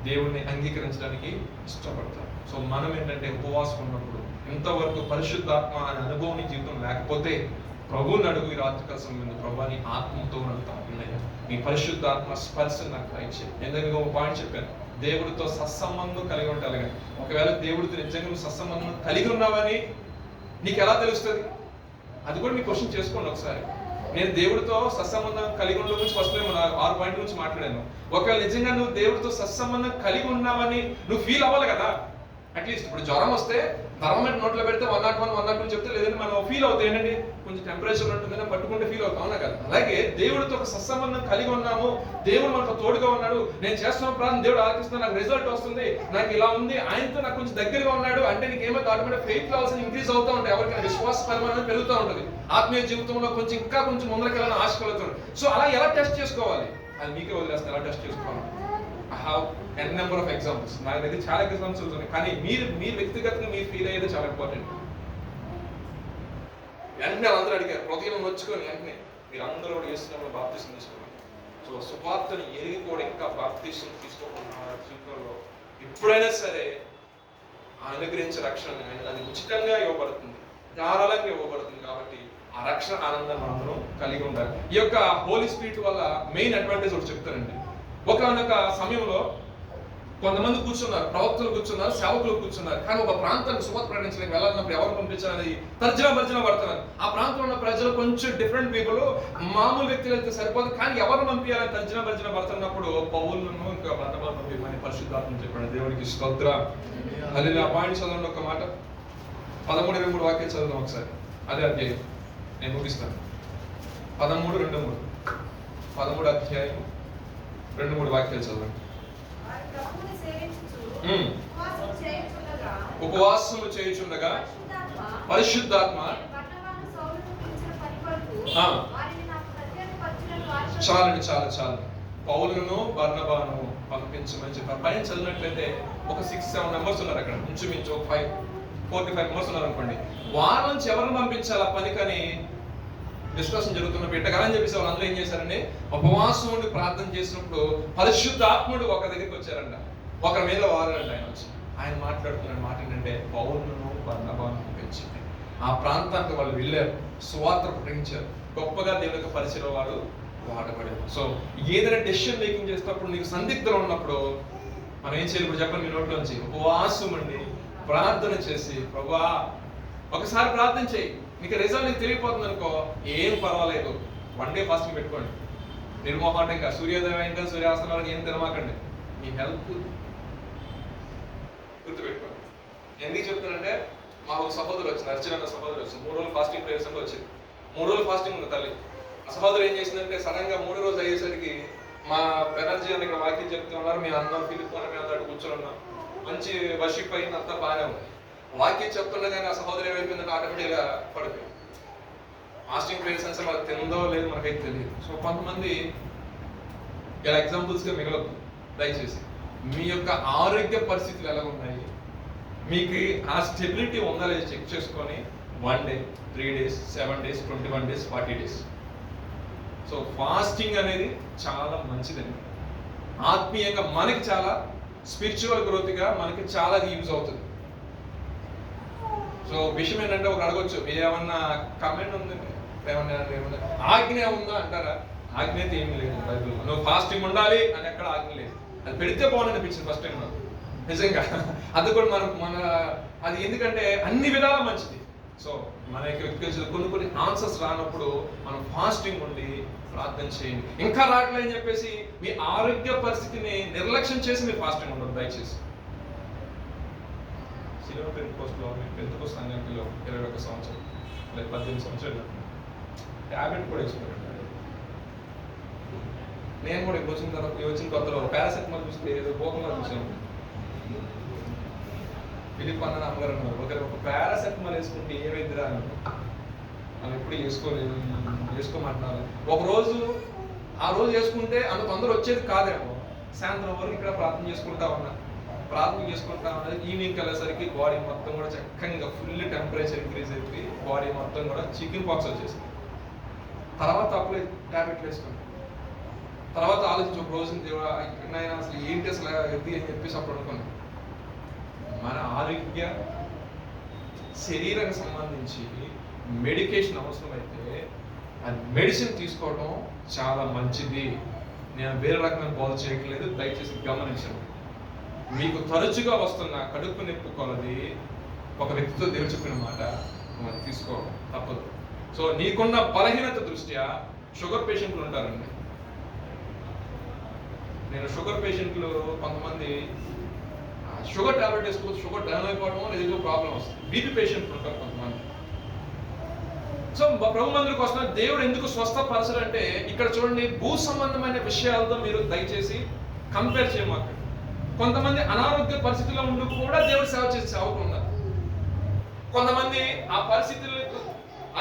దేవుణ్ణి అంగీకరించడానికి ఇష్టపడతారు. సో మనం ఏంటంటే ఉపవాసం ఉన్నప్పుడు ఇంతవరకు పరిశుద్ధాత్మ అనే అనుభవం నీ జీవితం లేకపోతే ప్రభువుని అడుగు. ఈ రాత్రికాల సమయంలో ప్రభు నీ ఆత్మతో నడుపుతాను, నీ పరిశుద్ధాత్మ స్పర్శ నాకు దయచేయి. ఎందుకంటే ఒక పాయింట్ చెప్పాను, దేవుడితో సత్సంబంధం కలిగి ఉండాలి. కానీ ఒకవేళ దేవుడితో నిజంగా నువ్వు సత్సంబంధం కలిగి ఉన్నావని నీకు ఎలా తెలుస్తుంది? అది కూడా మీ క్వశ్చన్ చేసుకోండి ఒకసారి. నేను దేవుడితో సత్సంబంధం కలిగి ఉండడం గురించి ఫస్ట్ టైం 6 పాయింట్ల గురించి మాట్లాడాను. ఒకవేళ నిజంగా నువ్వు దేవుడితో సత్సంబంధం కలిగి ఉన్నావని నువ్వు ఫీల్ అవ్వాలి కదా. అట్లీస్ట్ ఇప్పుడు జ్వరం వస్తే థర్మోమీటర్ నోట్లో పెడితే 101, 102 చెప్తే, లేదంటే మనం ఫీల్ అవుతాయి ఏంటండి, కొంచెం టెంపరేచర్ ఉంటుందని పట్టుకుంటే ఫీల్ అవుతాం, అవునా కదా. అలాగే దేవుడితో ఒక సత్సంబంధం కలిగి ఉన్నాము, దేవుడు మనకు తోడుగా ఉన్నాడు, నేను చేస్తున్న ప్రార్థన దేవుడు ఆలకిస్తున్నా, నాకు రిజల్ట్ వస్తుంది, నాకు ఇలా ఉంది, ఆయనతో నాకు కొంచెం దగ్గరగా ఉన్నాడు అంటే నీకు ఏమైతే ఆటోమేటిక్ ఫెయిత్ లెవెల్స్ ఇంక్రీజ్ అవుతూ ఉంటాయి. ఎవరికైనా విశ్వాస పరిమాణం పెరుగుతూ ఉంటుంది. ఆత్మీయ జీవితంలో కొంచెం ఇంకా కొంచెం ముందరికి వెళ్ళాలని ఆశ కలుగుతుంది. సో అలా ఎలా టెస్ట్ చేసుకోవాలి అది మీకే వదిలేస్తాను. ఎలా టెస్ట్ చేసుకోవాలి? I have n number of examples. నా దగ్గర చాలా ఎగ్జాంపుల్స్ ఉన్నాయి, కానీ మీరు వ్యక్తిగతంగా మీరు ఫీల్ అయ్యేది చాలా ఇంపార్టెంట్. వెంటనే అందరూ అడిగారు, హృదయం నొచ్చుకొని వెంటనే మీరు అందరూ కూడా చేస్తున్నప్పుడు బాప్తిసం తీసుకోవాలి. సో సువార్తను ఎరిగి కూడా ఇంకా బాప్తిసం తీసుకోకుండా జీవితంలో ఎప్పుడైనా సరే అనుగ్రహించే రక్షణ అది ఉచితంగా ఇవ్వబడుతుంది, ధారాళంగా ఇవ్వబడుతుంది. కాబట్టి ఆ రక్షణ ఆనందం అందరం కలిగి ఉండాలి. ఈ యొక్క హోలీ స్పిరిట్ వల్ల మెయిన్ అడ్వాంటేజ్ ఒకటి చెప్తానండి. ఒకనొక సమయంలో కొంతమంది కూర్చున్నారు, ప్రవక్తలు కూర్చున్నారు, సేవకులు కూర్చున్నారు. కానీ ఒక ప్రాంతానికి సువార్త ప్రకటించడానికి వెళ్ళాలన్నప్పుడు ఎవరు పంపించాలని తర్జన పడుతున్నారు. ఆ ప్రాంతంలో ఉన్న ప్రజలు కొంచెం డిఫరెంట్ పీపుల్, మామూలు వ్యక్తులు అయితే సరిపోదు, కానీ ఎవరు పంపించాలని తర్జన పడుతున్నప్పుడు పౌలును ఇంకా బర్నబాను పంపించమని పరిశుద్ధాత్మ చెప్పాడు. దేవునికి స్తోత్రం, హల్లెలూయా. ఆ పాయింట్ చదవండి ఒక మాట, 13-23 వాక్యాలు చదువుదాం ఒకసారి. అదే అధ్యాయం నేను ముగిస్తాను. 13-2-3 13 అధ్యాయం 2-3 వాక్యాలు చదవండి. ఉపవాసము చేయుచుండగా పరిశుద్ధాత్మ చాలు పౌలును బర్నబాను పంపించమని చెప్పారు. పైన చదివినట్లయితే ఒక 6-7 మెంబర్స్ ఉన్నారు అక్కడ, ఇంచుమించు ఒక 45 మెంబర్స్ ఉన్నారు అనుకోండి. వాళ్ళ నుంచి ఎవరిని పంపించాలి ఆ పనికని డిస్కషన్ జరుగుతున్న పెట్టగాలని చెప్పేసి వాళ్ళందరూ ఏం చేశారండి, ఉపవాసం ఉండి ప్రార్థన చేసినప్పుడు పరిశుద్ధాత్ముడు ఒక దగ్గరికి వచ్చారంట, ఒకరి మీద వారంట. ఆయన వచ్చి ఆయన మాట్లాడుతున్న మాట ఏంటంటే, పౌలును బర్నబాను పంపించింది. ఆ ప్రాంతానికి వాళ్ళు వెళ్ళారు, సువార్త ప్రకటించారు, గొప్పగా దేవుని యొక్క పరిచయం వాడు వాడబడారు. సో ఏదైనా డెసిషన్ మేకింగ్ చేసేటప్పుడు నీకు సందిగ్ధం ఉన్నప్పుడు మనం ఏం చేయాలి? ఇప్పుడు చెప్పండి, మీ నోట్లోంచి ఉపవాసం అండి ప్రార్థన చేసి, ప్రభా ఒకసారి ప్రార్థన చేయి, నీకు రిజల్ట్ నీకు తెలియపోతుంది అనుకో, ఏం పర్వాలేదు, 1 డే ఫాస్టింగ్ పెట్టుకోండి, నిర్మోహాటంగా సూర్యోదయం అయిన సూర్యాస్తమాలకు ఏం తినమాకండి, మీ హెల్త్ గుర్తుపెట్టుకోండి. ఎందుకు చెప్తానంటే, మా ఒక సహోదరు వచ్చింది, అర్చన సహోదరు వచ్చింది, 3 రోజులు ఫాస్టింగ్ ప్రేయర్స్ అంటే వచ్చింది. 3 రోజులు ఫాస్టింగ్ ఉంది తల్లి. ఆ సహోదరు ఏం చేసిందంటే, సడన్ గా 3వ రోజు అయ్యేసరికి మా బెనర్జీ అని ఇక్కడ వాక్యం చెప్తున్నారు, మేము అందరం ఫిలిపోని మేము అందరూ కూర్చొని ఉన్నాం, మంచి వర్షిప్ అయింది, అంతా బాగానే ఉంది. వాక్యం చెప్తుండగానే ఆ సహోదరు ఏమైపోయిందంటే ఆటోమేటిక్గా పడిపోయింది. ఫాస్టింగ్ ప్రేయర్స్ అంటే మనకు తిందో లేదు మనకైతే తెలియదు. సో కొంతమంది ఇలా ఎగ్జాంపుల్స్గా మిగలదు. దయచేసి మీ యొక్క ఆరోగ్య పరిస్థితులు ఎలా ఉన్నాయి, మీకు ఆ స్టెబిలిటీ ఉందా లేదా చెక్ చేసుకొని 1 day, 3 days, 7 days, 21 days, 40 days so fasting అనేది చాలా మంచిదండి. ఆత్మీయంగా మనకి చాలా స్పిరిచువల్ గ్రోత్గా మనకి చాలా యూజ్ అవుతుంది. సో విషయం ఏంటంటే ఒక అడగొచ్చు, మీరు ఏమన్నా కమెంట్ ఉందండి, ఏమన్నా ఆజ్ఞ ఉందా అంటారా? ఆజ్ఞ అయితే ఏమీ లేదు బైబిల్లో. నువ్వు ఫాస్టింగ్ ఉండాలి అని ఎక్కడ ఆజ్ఞ లేదు. అది పెడితే బాగుంది అనిపించింది ఫస్ట్ టైం నాకు నిజంగా. అది కూడా మన అది ఎందుకంటే అన్ని విధాలా మంచిది. సో మనకి కొన్ని ఆన్సర్స్ రానప్పుడు మనం ఫాస్టింగ్ ఉండి ప్రార్థన చేయండి. ఇంకా రావట్లేదని చెప్పేసి మీ ఆరోగ్య పరిస్థితిని నిర్లక్ష్యం చేసి మీరు ఫాస్టింగ్ ఉండదు దయచేసి. సినిమా పెంతుకోస్ట్ సంఘంలో 21 సంవత్సరం లేదా 18 సంవత్సరాలు ట్యాబ్లెట్ కూడా వేసుకోండి. నేను కూడా వచ్చిన కొత్తలో పారాసెటమాల్ చూస్తే ఏదో పోకుండా చూసాను. ఫిలిప్ అన్న అమ్మగారు అన్నారు, ఒక పారాసెటమాల్ వేసుకుంటే ఏమైందిరా అన్నారు. మనం ఎప్పుడు వేసుకోమంటున్నారు. ఆ రోజు వేసుకుంటే అంత తొందర వచ్చేది కాదేమో. సాయంత్రం వరకు ఇక్కడ ప్రార్థన చేసుకుంటా ఉన్నా ఈవినింగ్ వెళ్ళేసరికి బాడీ మొత్తం కూడా చక్కగా ఫుల్ టెంపరేచర్ ఇంక్రీజ్ అయిపోయి బాడీ మొత్తం కూడా చికెన్ పాక్స్ వచ్చేసింది. తర్వాత అప్పుడే ట్యాబ్లెట్లు వేసుకున్నాను. తర్వాత ఆలోచించి ఒక రోజు దేవుడు అసలు ఏంటి అసలు ఎద్ది అని చెప్పేసి అప్పుడు అనుకున్నాను. మన ఆరోగ్య శరీరానికి సంబంధించి మెడికేషన్ అవసరమైతే అది మెడిసిన్ తీసుకోవడం చాలా మంచిది. నేను వేరే రకమైన బోధ చేయట్లేదు, దయచేసి గమనించండి. మీకు తరచుగా వస్తున్న కడుపు నొప్పి కొలది ఒక వ్యక్తితో దేవుడు చెప్పిన మాట మనం తీసుకోవడం తప్పదు. సో నీకున్న బలహీనత దృష్ట్యా షుగర్ పేషెంట్లు ఉంటారండి. నేను షుగర్ పేషెంట్లు కొంతమంది షుగర్ టాబ్లెట్ వేసుకోవచ్చు, షుగర్ డౌన్ అయిపోవడం ఏదో ప్రాబ్లం వస్తుంది. బీపీ పేషెంట్లు ఉంటారు కొంతమంది. సో ప్రభు మందిరికి వస్తున్న దేవుడు ఎందుకు స్వస్థపరచడంటే ఇక్కడ చూడండి, భూ సంబంధమైన విషయాలతో మీరు దయచేసి కంపేర్ చేయమాకండి. కొంతమంది అనారోగ్య పరిస్థితుల్లో ఉండి కూడా దేవుడు సేవ చేసే సేవకులు ఉన్నారు. కొంతమంది ఆ పరిస్థితులకు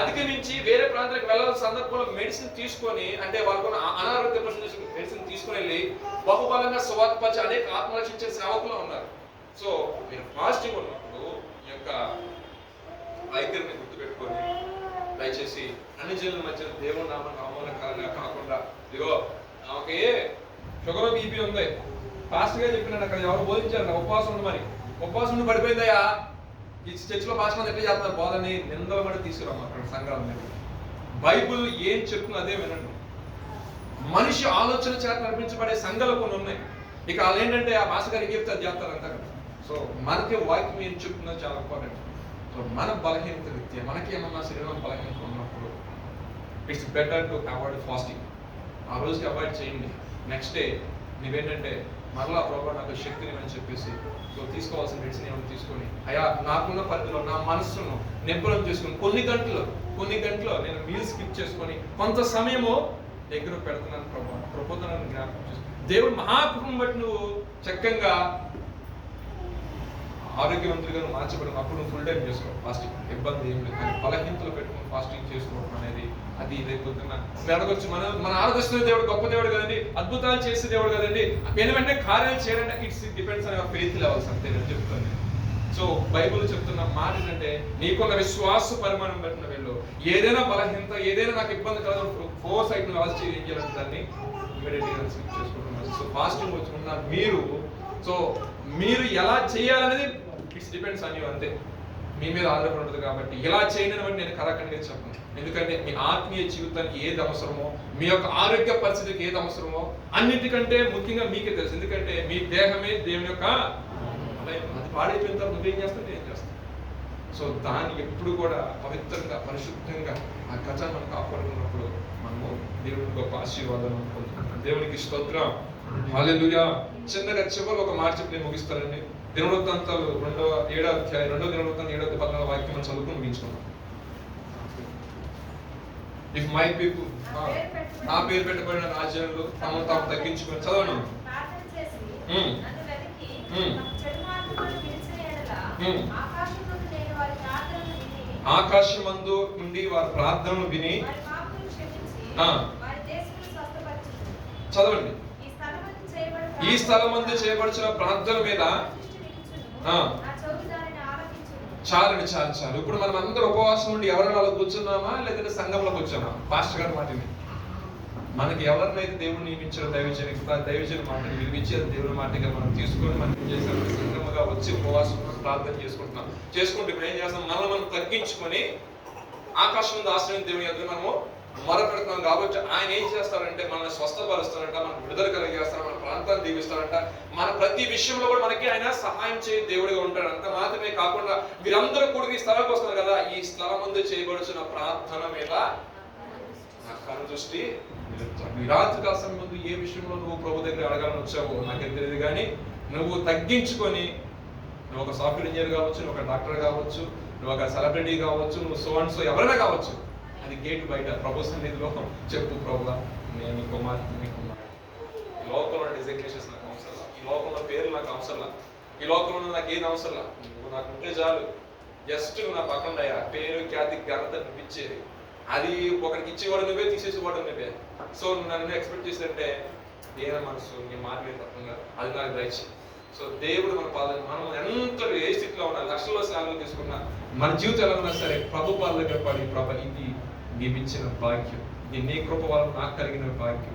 అధిగమించి వేరే ప్రాంతాలకు వెళ్ళాల్సిన సందర్భంలో మెడిసిన్ తీసుకొని, అంటే వాళ్ళకున్న అనారోగ్య పరిస్థితులు మెడిసిన్ తీసుకుని వెళ్ళి బహుబలంగా స్వార్థపరిచి అనేక ఆత్మరక్షించే సేవకులు ఉన్నారు. సో మీరు ఫాస్టింగ్ ఉన్నప్పుడు ఈ యొక్క వైఖరిని గుర్తుపెట్టుకొని దయచేసి అన్ని జనుల మధ్య దేవుని నామాన్ని అవమానకరంగా కాకుండా, ఇదిగో ఆమెకి షుగర్ బీపీ ఉంది, ఫాస్ట్ గా చెప్పినాడు అక్కడ ఎవరు బోధించారు ఉపవాసం ఉండమని. ఉపవాసం ఉండి పడిపోయిందయ్యా, ఈ చర్చిలో భాష మంది ఎట్లా చేస్తున్నారు బోధని నిందలు కూడా తీసుకురాము అక్కడ సంఘాల మీద. బైబుల్ ఏం చెప్తున్నా అదే వినండి. మనిషి ఆలోచన చేత నడిపించబడే సంఘాలు కొన్ని ఉన్నాయి. ఇక వాళ్ళు ఏంటంటే ఆ భాష గారికి చెప్తే అది చేస్తారు అంతా కదా. సో మనకి వాక్యం ఏం చెప్తున్నా చాలా ఇంపార్టెంట్. సో మన బలహీనత రీత్యా మనకి ఏమన్నా శరీరం బలహీనత ఉన్నప్పుడు it's better to avoid fasting. ఆ రోజుకి అవాయిడ్ చేయండి. నెక్స్ట్ డే నువ్వేంటంటే మరలా ప్రభు నాకు శక్తిని అని చెప్పేసి తీసుకోవాల్సిన మెడిసిన్ ఏమైనా తీసుకొని, అయ్యా నాకున్న పరిధిలో నా మనస్సును నిబ్బరం చేసుకుని కొన్ని గంటలు నేను మీల్ స్కిప్ చేసుకొని కొంత సమయము దగ్గర పెడుతున్నాను ప్రభు, ప్రబోధనను జ్ఞాపకం చేసుకుని దేవుడు మహాకృపను బట్టి నువ్వు చక్కగా ఆరోగ్యవంతులుగా మార్చబడిన అప్పుడు నువ్వు ఫుల్ టైం చేసుకో ఫాస్టింగ్, ఇబ్బంది ఏం లేదు. కానీ బలహీనతలు పెట్టుకుని ఫాస్టింగ్ చేసుకోవడం అనేది అది ఇదైపోతున్నా అడగొచ్చు. మన ఆరాధిస్తున్న దేవుడు గొప్ప దేవుడు కదండి, అద్భుతాలు చేసే దేవుడు కదండి, వెంటనే కార్యాలు చేయాలంటే it's depends on your faith levels అంతే నేను చెప్తాను. సో బైబుల్ చెప్తున్న మాట ఏంటంటే నీకున్న విశ్వాస పరిమాణం పెట్టిన వెళ్ళు, ఏదైనా బలహీనత ఏదైనా నాకు ఇబ్బంది కలదు ఫోర్ సైడ్ నువ్వు ఆలోచించి ఏం చేయాలంటే దాన్ని ఇమీడియట్గా స్కిప్ చేసుకుంటున్నారు. సో ఫాస్టింగ్ వచ్చి ఉన్న మీరు ఎలా చేయాలనేది ఇట్స్ డిపెండ్స్ ఆన్ యూ అంతే, మీ మీద ఆధారపడి ఉంటుంది. కాబట్టి ఎలా చేయని బట్టి నేను కరాఖండిగా చెప్పను. ఎందుకంటే మీ ఆత్మీయ జీవితానికి ఏది అవసరమో, మీ యొక్క ఆరోగ్య పరిస్థితికి ఏది అవసరమో అన్నిటికంటే ముఖ్యంగా మీకే తెలుసు. ఎందుకంటే మీ దేహమే దేవుని యొక్క అది పాడైపోయిన తర్వాత నువ్వేం చేస్తావు, నేను చేస్తాను. సో దాన్ని ఎప్పుడు కూడా పవిత్రంగా పరిశుద్ధంగా ఆ గజాన్ని మనం కాపాడుకున్నప్పుడు మనము దేవుని గొప్ప ఆశీర్వాదాలు పొందుకుంటాం. దేవునికి స్తోత్రం, హల్లెలూయా. చిన్నగా చివరి ఒక మాట చెప్పి నేను ముగిస్తానండి. దినవృత్తాంతాలు 2వ అధ్యాయం 2వ దినవృత్తాంతం 7:14 వాక్యం మనం చదువుకుని ముగించుకున్నాం. ఇఫ్ మై పీపుల్ నా పేరు పెట్టబడిన రాజ్యాలు తమను తాము తగ్గించుకొని చదవను ఆకాశమందు నుండి వారి ప్రార్థనలు విని చదవండి. ఈ స్థలమందు చేయబడిన ప్రార్థన మీద చాలు. ఇప్పుడు మనం అందరూ ఉపవాసం ఉండి ఎవరైనా అలా కూర్చున్నామా లేదంటే సంఘంలోకి వచ్చామా? పాస్టర్ గారు మాటిని మనకి ఎవరినైతే దేవుడు నియమించారో దైవజన మాటని వినిపించేది దేవుడి మాటగా మనం తీసుకొని మనం ఏం చేసాం, సంగముగా వచ్చి ఉపవాసం ప్రార్థన చేసుకుంటూ ఇప్పుడు ఏం చేస్తాం, మనం తగ్గించుకొని ఆకాశం మీద ఆశ్రయం దేవుని యొక్క మనము మొరపెడుతున్నాం. కాబట్టి ఆయన ఏం చేస్తారంటే మనల్ని స్వస్థపరుస్తారంట, మనకు విడుదల కలిగేస్తారు, మన ప్రాంతాన్ని దీవిస్తారంట, మన ప్రతి విషయంలో కూడా మనకి ఆయన సహాయం చేయ దేవుడిగా ఉంటాడు. అంత మాత్రమే కాకుండా వీరందరూ కూడా ఈ స్థలానికి వస్తారు కదా, ఈ స్థలం ముందు చేయబడుచున్న ప్రార్థన మీద నా కను దృష్టి నిలుపుతాడు. ఈ రాత్రి కాల సమయం ముందు ఏ విషయంలో నువ్వు ప్రభు దగ్గర అడగాలని వచ్చావో నాకేం తెలియదు, కానీ నువ్వు తగ్గించుకొని, నువ్వు ఒక సాఫ్ట్వేర్ ఇంజనీర్ కావచ్చు, నువ్వు ఒక డాక్టర్ కావచ్చు, నువ్వు ఒక సెలబ్రిటీ కావచ్చు, నువ్వు సో అండ్ సో ఎవరైనా కావచ్చు, అది గేట్ బయట ప్రభు సన్నిధిలో చెప్పు, ప్రభువా నేను కుమార్తె కుమారుడు, ఈ లోకంలో డిజైగ్నేషన్స్ నాకు అవసరం, ఈ లోకంలో పేరు నాకు అవసరం, ఈ లోకంలో నాకు ఏది అవసరం, నువ్వు నాకు ఉంటే చాలు, జస్ట్ నా పక్కన అయ్యా పేరు ఖ్యాతి ఘనత నువ్విచ్చేది, అది ఒకరికి ఇచ్చేవాడు నువ్వే, తీసేసేవాడు నువ్వే. సో నన్ను ఎక్స్పెక్ట్ చేసేదంటే దేన మనసు నీ మార్గం తప్పంగా అది నాకు దయచేయి. సో దేవుడు మన పాలన మనం ఎంత ఏ స్థితిలో ఉన్నా, లక్షల్లో సేవలు తీసుకున్నా, మన జీవితం ఎలా ఉన్నా సరే ప్రభు పాల దగ్గర పడి, ప్రభు ఇది నీవిచ్చిన భాగ్యం, ఇది నీ కృప వల్ల నాకు కలిగిన భాగ్యం,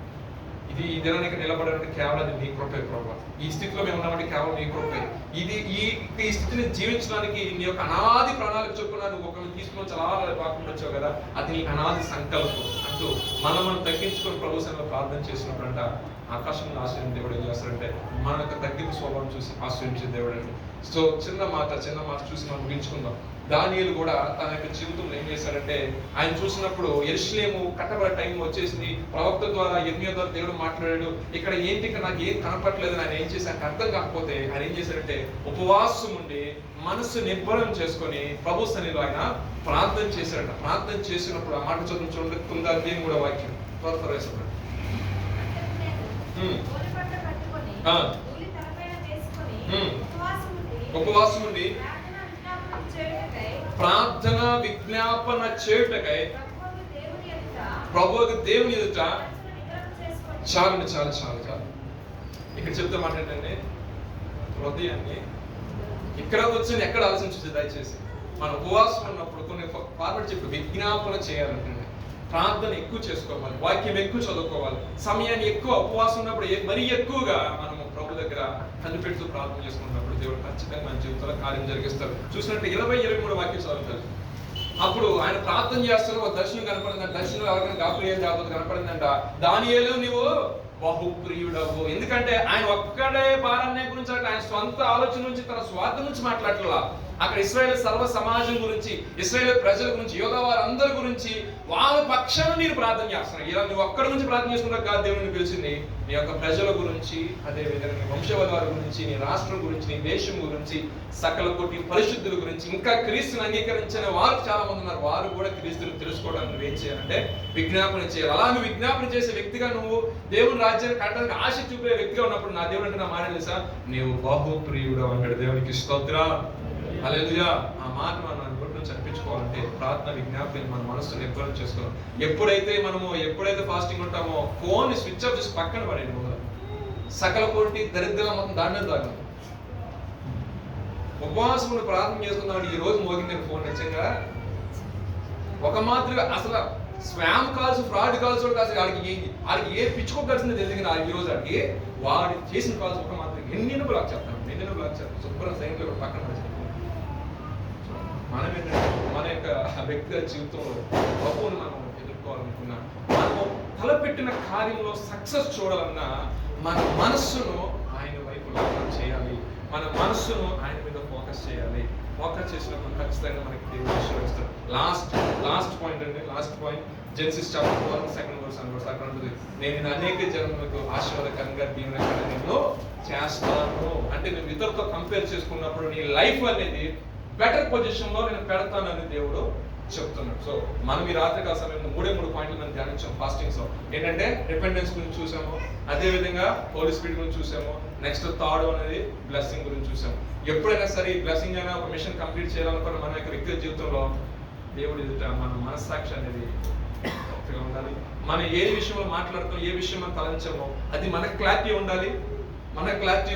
ఇది ఈ దినానికి నిలబడడానికి కేవలం అది నీ కృపే ప్రభు, ఈ స్థితిలో మేము ఉన్నామంటే కేవలం నీ కృపే, ఇది ఈ స్థితిని జీవించడానికి నీ యొక్క అనాది ప్రణాళిక చొప్పున నువ్వు ఒకరిని తీసుకొని చాలా బాగుంటూ వచ్చావు కదా, అది నీ అనాది సంకల్పం అంటూ మనం తగ్గించుకొని ప్రభు సన్నిధిలో ప్రార్థన చేసినప్పుడంట ఆకాశంలో ఆశ్రయం దేవుడు ఏం చేస్తాడంటే మన యొక్క తగ్గింపు స్వభావం చూసి ఆశ్రయించే దేవుడు అండి. సో చిన్న మాట చూసి మనం ముగించుకుందాం. దానియేలు కూడా తన యొక్క జీవితంలో ఏం చేశాడంటే, ఆయన చూసినప్పుడు యెరూషలేము కట్టబడే టైం వచ్చేసింది, ప్రవక్త ద్వారా యెర్మీయా ద్వారా దేవుడు మాట్లాడాడు, ఇక్కడ ఏంటి ఇక్కడ నాకు ఏం కనపట్లేదు, ఆయన ఏం చేశాను అర్థం కాకపోతే ఆయన ఏం చేశాడంటే ఉపవాసం ఉండి మనస్సు నిబ్బరం చేసుకొని ప్రభు సన్నిధిలో ఆయన ప్రార్థన చేశాడట. ప్రార్థన చేసినప్పుడు ఆ మాట చూడండి 9వ కూడా వాక్యం త్వర వేసాడు. ఉపవాసం ఉండి ప్రార్థన విజ్ఞాపన చేయుటకై ప్రభువుకి దేవుని ఎదుట చాలు. ఇక్కడ చెప్తే మాట ఏంటంటే, హృదయాన్ని ఇక్కడ వచ్చింది ఎక్కడ ఆలోచించదు. దయచేసి మన ఉపవాసం ఉన్నప్పుడు కొన్ని ఫార్వర్డ్ చెప్పి విజ్ఞాపన చేయాలంటే ప్రార్థన ఎక్కువ చేసుకోవాలి, వాక్యం ఎక్కువ చదువుకోవాలి, సమయాన్ని ఎక్కువ ఉపవాసం ఉన్నప్పుడు మరీ ఎక్కువగా మనము ప్రభు దగ్గర కనిపెడుతూ ప్రార్థన చేసుకున్నప్పుడు దేవుడు ఖచ్చితంగా మన జీవితంలో కార్యం జరిగిస్తారు. చూసినట్టు 20-23 వాక్యం చదువుతారు. అప్పుడు ఆయన ప్రార్థన చేస్తారు, ఒక దర్శనం కనపడిందంట, దర్శనం ఎవరికైనా గాబ్రియెల్ జాబితా కనపడిందంట, దానియేలు నీవు బహుప్రియుడవు. ఎందుకంటే ఆయన ఒక్కడే భారాన్ని గురించి, ఆయన స్వంత ఆలోచన నుంచి, తన స్వార్థం నుంచి మాట్లాడలా. అక్కడ ఇశ్రాయేలు సర్వ సమాజం గురించి, ఇశ్రాయేలు ప్రజల గురించి, యోధా వారందరి గురించి వాళ్ళ పక్షాన నేను ప్రార్థన చేస్తున్నాను. ఇలా నువ్వు ఒక్కడి గురించి ప్రార్థన చేసుకున్నా కాదు దేవుడిని పిలిచింది, నీ యొక్క ప్రజల గురించి, అదే విధంగా నీ వంశవధాల గురించి, నీ రాష్ట్రం గురించి, నీ దేశం గురించి, సకల కోటి పరిశుద్ధుల గురించి, ఇంకా క్రీస్తుని అంగీకరించిన వారు చాలా మంది ఉన్నారు, వారు కూడా క్రీస్తుని తెలుసుకోవడానికి నువ్వు ఏం చేయాలంటే విజ్ఞాపన చేయాలి. అలా నువ్వు విజ్ఞాపన చేసే వ్యక్తిగా, నువ్వు దేవుని రాజ్యాన్ని కట్టడానికి ఆశ చూపే వ్యక్తిగా ఉన్నప్పుడు నా దేవుడు అంటే నా మాట తెలుసా, నీవు బహుప్రియుడు అంటాడు. దేవునికి స్తోత్రం, హల్లెలూయా. ఆ మాట మనం చనిపించుకోవాలంటే ప్రార్థన విజ్ఞాపన మన మనసును ఎప్పుడు చేసుకోవాలి. ఎప్పుడైతే ఫాస్టింగ్ ఉంటామో ఫోన్ స్విచ్ ఆఫ్ చేసి పక్కన పడేది. సకల కోటి దరిద్రం మొత్తం దాని దాకా ఉపవాసం ప్రార్థన చేసుకున్నాడు. ఈ రోజు మోగింది ఫోన్ నిజంగా ఒక మాదిరిగా అసలు స్పామ్ కాల్స్, ఫ్రాడ్ కాల్స్ కూడా కాదు. వాడికి ఏ పిచ్చుకోవాల్సింది తెలియదు. ఈ రోజు వాడికి వాడు చేసిన కాల్స్ ఒక మాదిరిగా ఎన్ని బ్లాక్ చెప్తాను, శుభ్రం సైన్లో పక్కన పడి మనం ఏంటంటే మన యొక్క వ్యక్తిగత జీవితంలో ప్రభువుని మనం ఎదుర్కోవాలనుకున్నా, మనము తలపెట్టిన కార్యంలో సక్సెస్ చూడాలన్నా మన మనస్సును ఆయన వైపు లగ్నం చేయాలి, మన మనస్సును ఆయన మీద ఫోకస్ చేయాలి. ఫోకస్ చేసినప్పుడు ఖచ్చితంగా మనకి దేవుడు ఆశీర్వదిస్తాడు. లాస్ట్ పాయింట్ జెనసిస్ చాప్టర్ 1:2 అక్కడ ఉంటుంది, నేను అనేక జన్మలకు ఆశీర్వాదకరంగా దీవెనకరంగా నేను చేస్తాను. అంటే నేను ఇతరులతో కంపేర్ చేసుకున్నప్పుడు నీ లైఫ్ అనేది బెటర్ పొజిషన్ లో నేను పెడతానని దేవుడు చెప్తున్నాడు. సో మనం ఈ రాత్రికాల సమయంలో 3 పాయింట్లు మనం ధ్యానించాం ఫాస్టింగ్స్ లో. ఏంటంటే రిపెండెన్స్ గురించి చూసాము, అదే విధంగా హోలీ స్పిరిట్ గురించి చూసాము, నెక్స్ట్ థర్డ్ అనేది బ్లెస్సింగ్ గురించి చూసాము. ఎప్పుడైనా సరే ఈ బ్లెస్సింగ్ అయినా ఒక మిషన్ కంప్లీట్ చేయాలనుకున్న మన యొక్క వ్యక్తిగత జీవితంలో దేవుడు ఎదుట మన మనస్సాక్షి అనేది ఉండాలి. మనం ఏ విషయంలో మాట్లాడుతాం, ఏ విషయం మనం తలంచామో అది మనకు క్లారిటీ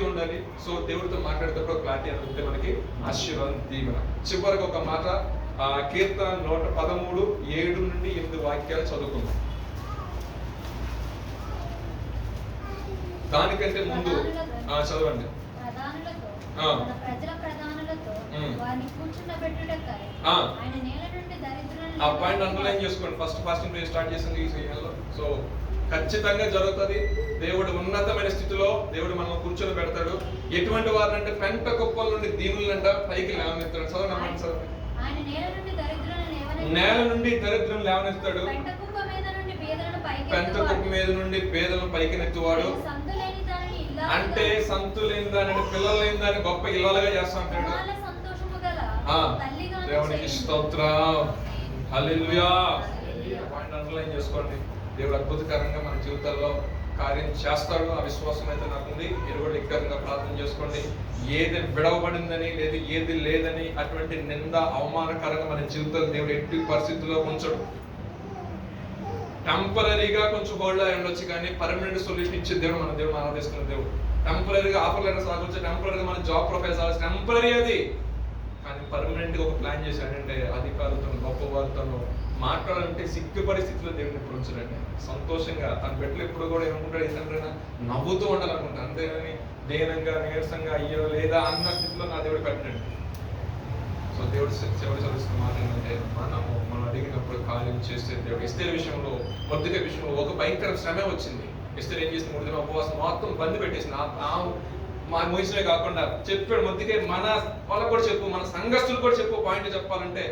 ఉండాలి. సో దేవుడితో మాట్లాడేటప్పుడు క్లారిటీ అని ఉంటే మనకి ఆశీర్వాదం, దీవెన. చివరికి ఒక మాట కీర్తన 113 7-8 వాక్యాలు చదువుకుందాం. దానికంటే ముందు చదవండి. ప్రధానులతో ఆ. మన ప్రజల ప్రధానులతో వారిని కూర్చుండబెట్టుటకై ఆ. ఆయన నేల నుండి దరిద్రులను ఆ పాయింట్ అండర్లైన్ చేసుకోండి. ఫస్ట్ ఫాస్టింగ్ స్టార్ట్ చేసింది ఈ సీజన్లో. సో ఖచ్చితంగా జరుగుతుంది. దేవుడు ఉన్నతమైన స్థితిలో దేవుడు మనం కూర్చొని పెడతాడు. ఎటువంటి వారినంటే పెంట కుప్పల నుండి దీనులంట పైకి లేవనెత్తాడు. చదవండి సార్. ఆయన నేల నుండి దరిద్రులను లేవనెత్తాడు. నేల నుండి దరిద్రం లేవనెత్తాడు. పెంట కుప్ప మీద నుండి పేదలను పైకి పెంట కుప్ప మీద నుండి పేదలను పైకి నెత్తువాడు. సంతులేని దానిని ఇల్లాలుగా, అంటే సంతులేని దానిని పిల్లలు లేని దాన్ని గొప్ప ఇల్లాలుగా చేస్తా ఉంటాడు. కుమారుల సంతోషము గల ఆ, తల్లిగాను దేవునికి చేయును. స్తోత్రం. హల్లెలూయా. పాయింట్ అండర్లైన్ చేసుకోండి. దేవుడు అద్భుతకరంగా మన జీవితాల్లో కార్యం చేస్తాడు. ఆ విశ్వాసం అయితే నాకుంది. మీరు కూడా ఎక్కువగా ప్రార్థన చేసుకోండి. ఏది విడవబడిందని లేదు ఏది లేదని అటువంటి నింద అవమానకరంగా మన జీవితాలు దేవుడు ఎట్టి పరిస్థితుల్లో ఉంచడు. టెంపరీగా కొంచెం హోల్డ్ అయి ఉండొచ్చు, కానీ పర్మనెంట్ సొల్యూషన్ ఇచ్చే దేవుడు మన దేవుడు ఆరాధిస్తున్న దేవుడు. టెంపరీగా ఆఫర్ లెటర్స్ రావచ్చు, టెంపరీగా మన జాబ్ ప్రొఫైల్స్ రావచ్చు, టెంపరీ అది. కానీ పర్మనెంట్ గా ఒక ప్లాన్ చేశాడంటే అధికారులతో గొప్పవారితో మాట్లాడాలంటే సిగ్గు పరిస్థితిలో దేవుడిని ఇప్పుడు ఉంచడండి. సంతోషంగా తన బిడ్డలు ఎప్పుడు కూడా ఏమనుకుంటాడు, ఏంటంటే నవ్వుతూ ఉండాలనుకుంటాడు. అంతేగాని దీనంగా నీరసంగా అయ్యో లేదా అన్న స్థితిలో నా దేవుడు పెట్టండి. సో దేవుడు చివరి చదివిస్తున్న మాట ఏంటంటే మనం అడిగినప్పుడు కార్యం చేసే దేవుడు. ఎస్తేర్ విషయంలో మొదటి విషయంలో ఒక భయంకర శ్రమే వచ్చింది. ఎస్తేర్ ఏం చేసిన 3 దినాల ఉపవాసం మొత్తం బంద్ పెట్టేసింది. మా మోసమే కాకుండా చెప్పాడు మొదటికే మన వాళ్ళకు కూడా చెప్పు, మన సంఘస్థులు కూడా చెప్పు. పాయింట్ చెప్పాలంటే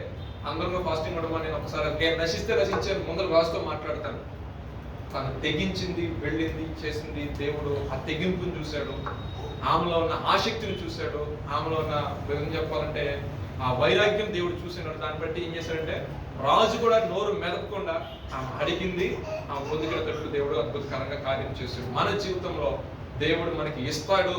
అందరూ ఫాస్టింగ్ ఉండమని నేను ఒకసారి నశిస్తే నశించాను ముందర రాజుతో మాట్లాడతాను. తను తెగించింది, వెళ్ళింది, చేసింది. దేవుడు ఆ తెగింపుని చూశాడు, ఆమెలో ఉన్న ఆసక్తిని చూశాడు, ఆమెలో ఉన్న ఏం చెప్పాలంటే ఆ వైరాగ్యం దేవుడు చూసినాడు. దాన్ని బట్టి ఏం చేశాడంటే రాజు కూడా నోరు మెదపకుండా ఆమె అడిగింది, ఆమె పొందుకునేటట్లు దేవుడు అద్భుతకరంగా కార్యం చేశాడు. మన జీవితంలో దేవుడు మనకి ఇస్తాడు.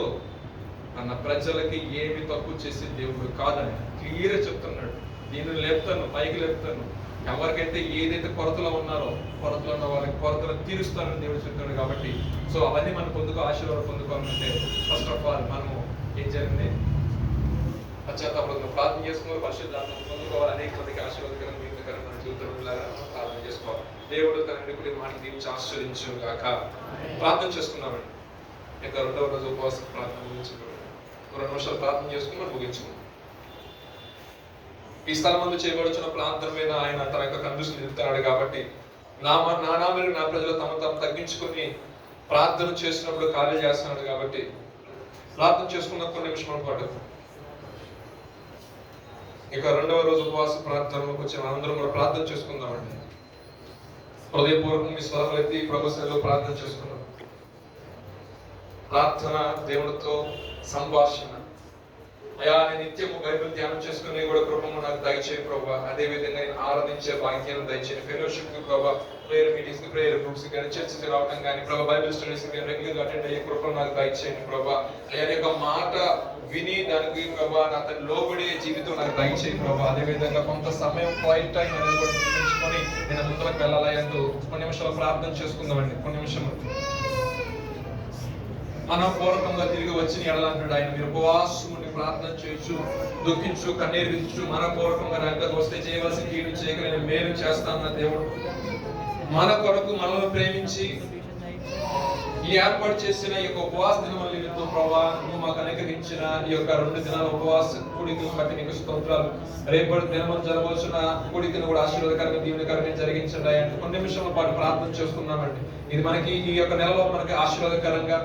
తన ప్రజలకి ఏమి తక్కువ చేసే దేవుడు కాదని క్లియర్ చెప్తున్నాడు. నేను లేపుతాను, పైకి లేపుతాను. ఎవరికైతే ఏదైతే కొరతలో ఉన్నారో కొరతలో ఉన్న వారికి కొరతలు తీరుస్తానని దేవుడు చెప్తున్నాడు. కాబట్టి సో అవన్నీ మనం ఆశీర్వాదం పొందుకోవాలంటే ఫస్ట్ ఆఫ్ ఆల్ మనము ఏం జరిగింది, పశ్చాత్తాపంతో ప్రార్థన చేసుకుని పరిశుద్ధాత్మ పొందుకోవాలి. అనేక మందికి ఆశీర్వాదకరం దీవెనకరం మన జీవితంలో ప్రార్థన చేసుకోవాలి. దేవుడు తన నిపుణుడి మాట దీవించి ఆశీర్వదించును గాక. ప్రార్థన చేసుకున్నామండి. ఇంకా 2వ రోజు ఉపవాస ప్రార్థన ముగించుకున్నాం. 2 నిమిషాలు ప్రార్థన చేసుకుని మనం ముగించుకున్నాం. ఈ స్థలం ముందు చేయబడుచున్న ప్రాంతం మీద ఆయన తన యొక్క కన్నుదృష్టిని నిలుపుతున్నాడు. కాబట్టి నా ప్రజలు తమ తగ్గించుకుని ప్రార్థన చేసినప్పుడు కార్యం చేస్తున్నాడు. కాబట్టి ప్రార్థన చేసుకున్న కొన్ని నిమిషాల పాటు ఇక 2వ రోజు ఉపవాస ప్రార్థనలోకి వచ్చిన అందరం కూడా ప్రార్థన చేసుకుందామండి. హృదయపూర్వకంగా మీ స్వరాలు ఎత్తి ప్రభు సన్నిధిలో ప్రార్థన చేసుకున్నాం. ప్రార్థన దేవుడితో సంభాషణ. అయా నేను నిత్యము బైబిల్ ధ్యానం చేసుకుని కూడా కృపము నాకు దయచేయి ప్రభా. అదే విధంగా నేను ఆరాధించే భాగ్యాన్ని దయచేయండి. ఫెలోషిప్ కి ప్రభా, ప్రేయర్ మీటింగ్స్ కి, ప్రేయర్ గ్రూప్స్ కానీ, చర్చకి రావడం కానీ ప్రభా, బైబిల్ స్టడీస్ కి రెగ్యులర్ అటెండ్ అయ్యే కృపను నాకు దయచేయండి ప్రభా. అయ్యా యొక్క మాట విని దానికి ప్రభా నా తన లోబడే జీవితం నాకు దయచేయి ప్రభా. అదే విధంగా కొంత సమయం క్వైట్ టైం అనేది కూడా నిర్మించుకొని నేను ముందుకు వెళ్ళాలి అంటూ కొన్ని నిమిషాలు ప్రార్థన చేసుకుందామండి. కొన్ని నిమిషాలు మనపూర్వకంగా తిరిగి వచ్చిన ఎడలంటాడు ఆయన. మీరు ఉపవాసం ఉండి ప్రార్థన చేయొచ్చు, దుఃఖించు, కన్నీరు విచ్చు. మనపూర్వకంగా నా దగ్గరకు వస్తే చేయవలసిన కీడు చేయగలిగిన మేలు చేస్తానన్న దేవుడు మన కొరకు మనల్ని ప్రేమించి ఈ ఏర్పాటు చేసిన ఈ యొక్క ఉపవాస దినములు నిమిత్తం ప్రభా నువ్వు మాకు అనుగ్రహించిన ఈ యొక్క 2 దినాల ఉపవాస కూడికను బట్టి నీకు స్తోత్రాలు. రేపటి దినము జరగవలసిన కూడికను కూడా ఆశీర్వాదకరంగా దీవెనకరంగా జరిగించండి అంటే కొన్ని నిమిషాల పాటు ప్రార్థన చేసుకున్నామండి. ఇది మనకి ఈ యొక్క నెలలో మనకి ఆశీర్వాదకరంగా,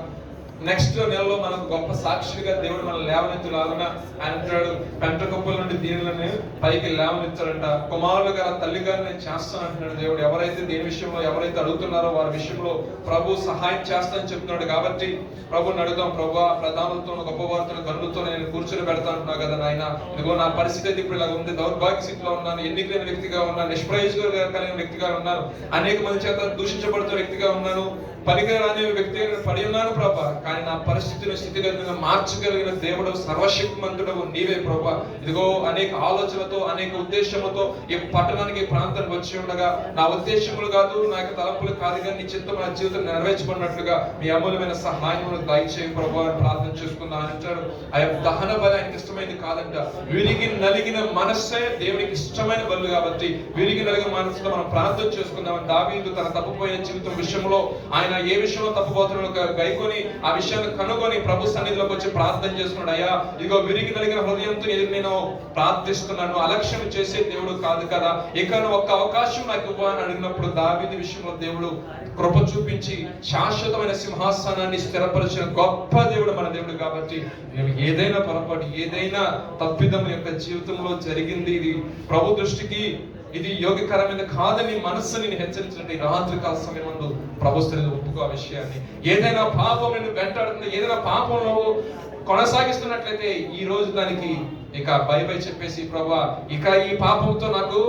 నెక్స్ట్ నెలలో మనకు గొప్ప సాక్షిగా దేవుడు మన లేవనెత్తులాగా ఆయన అంటాడు. పెంట కుప్పల నుండి దీనులను పైకి లేవనెత్తాడంట. కుమారులు గల తల్లి గారు నేను చేస్తాను అంటున్నాడు దేవుడు. ఎవరైతే దేని విషయంలో ఎవరైతే అడుగుతున్నారో వారి విషయంలో ప్రభు సహాయం చేస్తానని చెప్తున్నాడు. కాబట్టి ప్రభుని అడుగుతాం. ప్రభు ప్రధానులతో గొప్పవారితో గనులతో నేను కూర్చొని పెడతా అంటున్నావు కదా నాయన. ఇదిగో నా పరిస్థితి ఇప్పుడు ఇలా ఉంది, దౌర్భాగ్య స్థితిలో ఉన్నాను, ఎన్నికైన వ్యక్తిగా ఉన్నాను, నిష్ప్రయోజకులుగా కలిగిన వ్యక్తిగా ఉన్నాను, అనేక మంది చేత దూషించబడుతున్న వ్యక్తిగా ఉన్నాను, పనికిరాని వ్యక్తి పడి ఉన్నాను ప్రభా. కానీ నా పరిస్థితిని స్థితిగతులను మార్చగలిగిన దేవుడు సర్వశక్తిమంతుడవు నీవే ప్రభా. ఇదిగో అనేక ఆలోచనలతో అనేక ఉద్దేశములతో ఈ పట్టణానికి ప్రాంతానికి వచ్చి ఉండగా నా ఉద్దేశములు కాదు, నా యొక్క తలంపులు కాదు, కానీ నీ చిత్తం నా జీవితం నెరవేర్చుకున్నట్లుగా మీ అమూల్యమైన సహాయమును దయచేయి ప్రభా అని ప్రార్థన చేసుకుందాం అంటాడు. ఆ యొక్క దహన బలి ఆయనకి ఇష్టమైనది కాదంట. విరిగి నలిగిన మనస్సే దేవునికి ఇష్టమైన బలు. కాబట్టి విరిగి నలిగిన మనసుతో మనం ప్రార్థన చేసుకుందాం. దావీదు తన తప్పిపోయిన జీవితం విషయంలో ఆయన ఆయన ఏ విషయంలో తప్పుపోతున్నాడో గైకొని ఆ విషయాన్ని కనుగొని ప్రభు సన్నిధిలోకి వచ్చి ప్రార్థన చేసుకున్నాడు. అయ్యా ఇదిగో విరిగి నలిగిన హృదయంతో ఎదురు నేను ప్రార్థిస్తున్నాను, అలక్ష్యం చేసే దేవుడు కాదు కదా, ఇక ఒక్క అవకాశం నాకు ఇవ్వని అడిగినప్పుడు దావీదు విషయంలో దేవుడు కృప చూపించి శాశ్వతమైన సింహాసనాన్ని స్థిరపరిచిన గొప్ప దేవుడు మన దేవుడు. కాబట్టి ఏదైనా పొరపాటు, ఏదైనా తప్పిదం యొక్క జీవితంలో జరిగింది, ఇది ప్రభు దృష్టికి ఇది యోగ్యకరమైన కాదని మనస్సుని హెచ్చరించినట్టు ఈ రాత్రి కాల సమయం ముందు ప్రభు సన్నిధిలో ఒప్పుకో ఆ విషయాన్ని. ఏదైనా పాపం నిన్ను వెంటాడుతుంది, ఏదైనా పాపంలో కొనసాగిస్తున్నట్లయితే ఈ రోజు దానికి ఇక బై చెప్పేసి ప్రభువా ఇక ఈ పాపంతో నాకు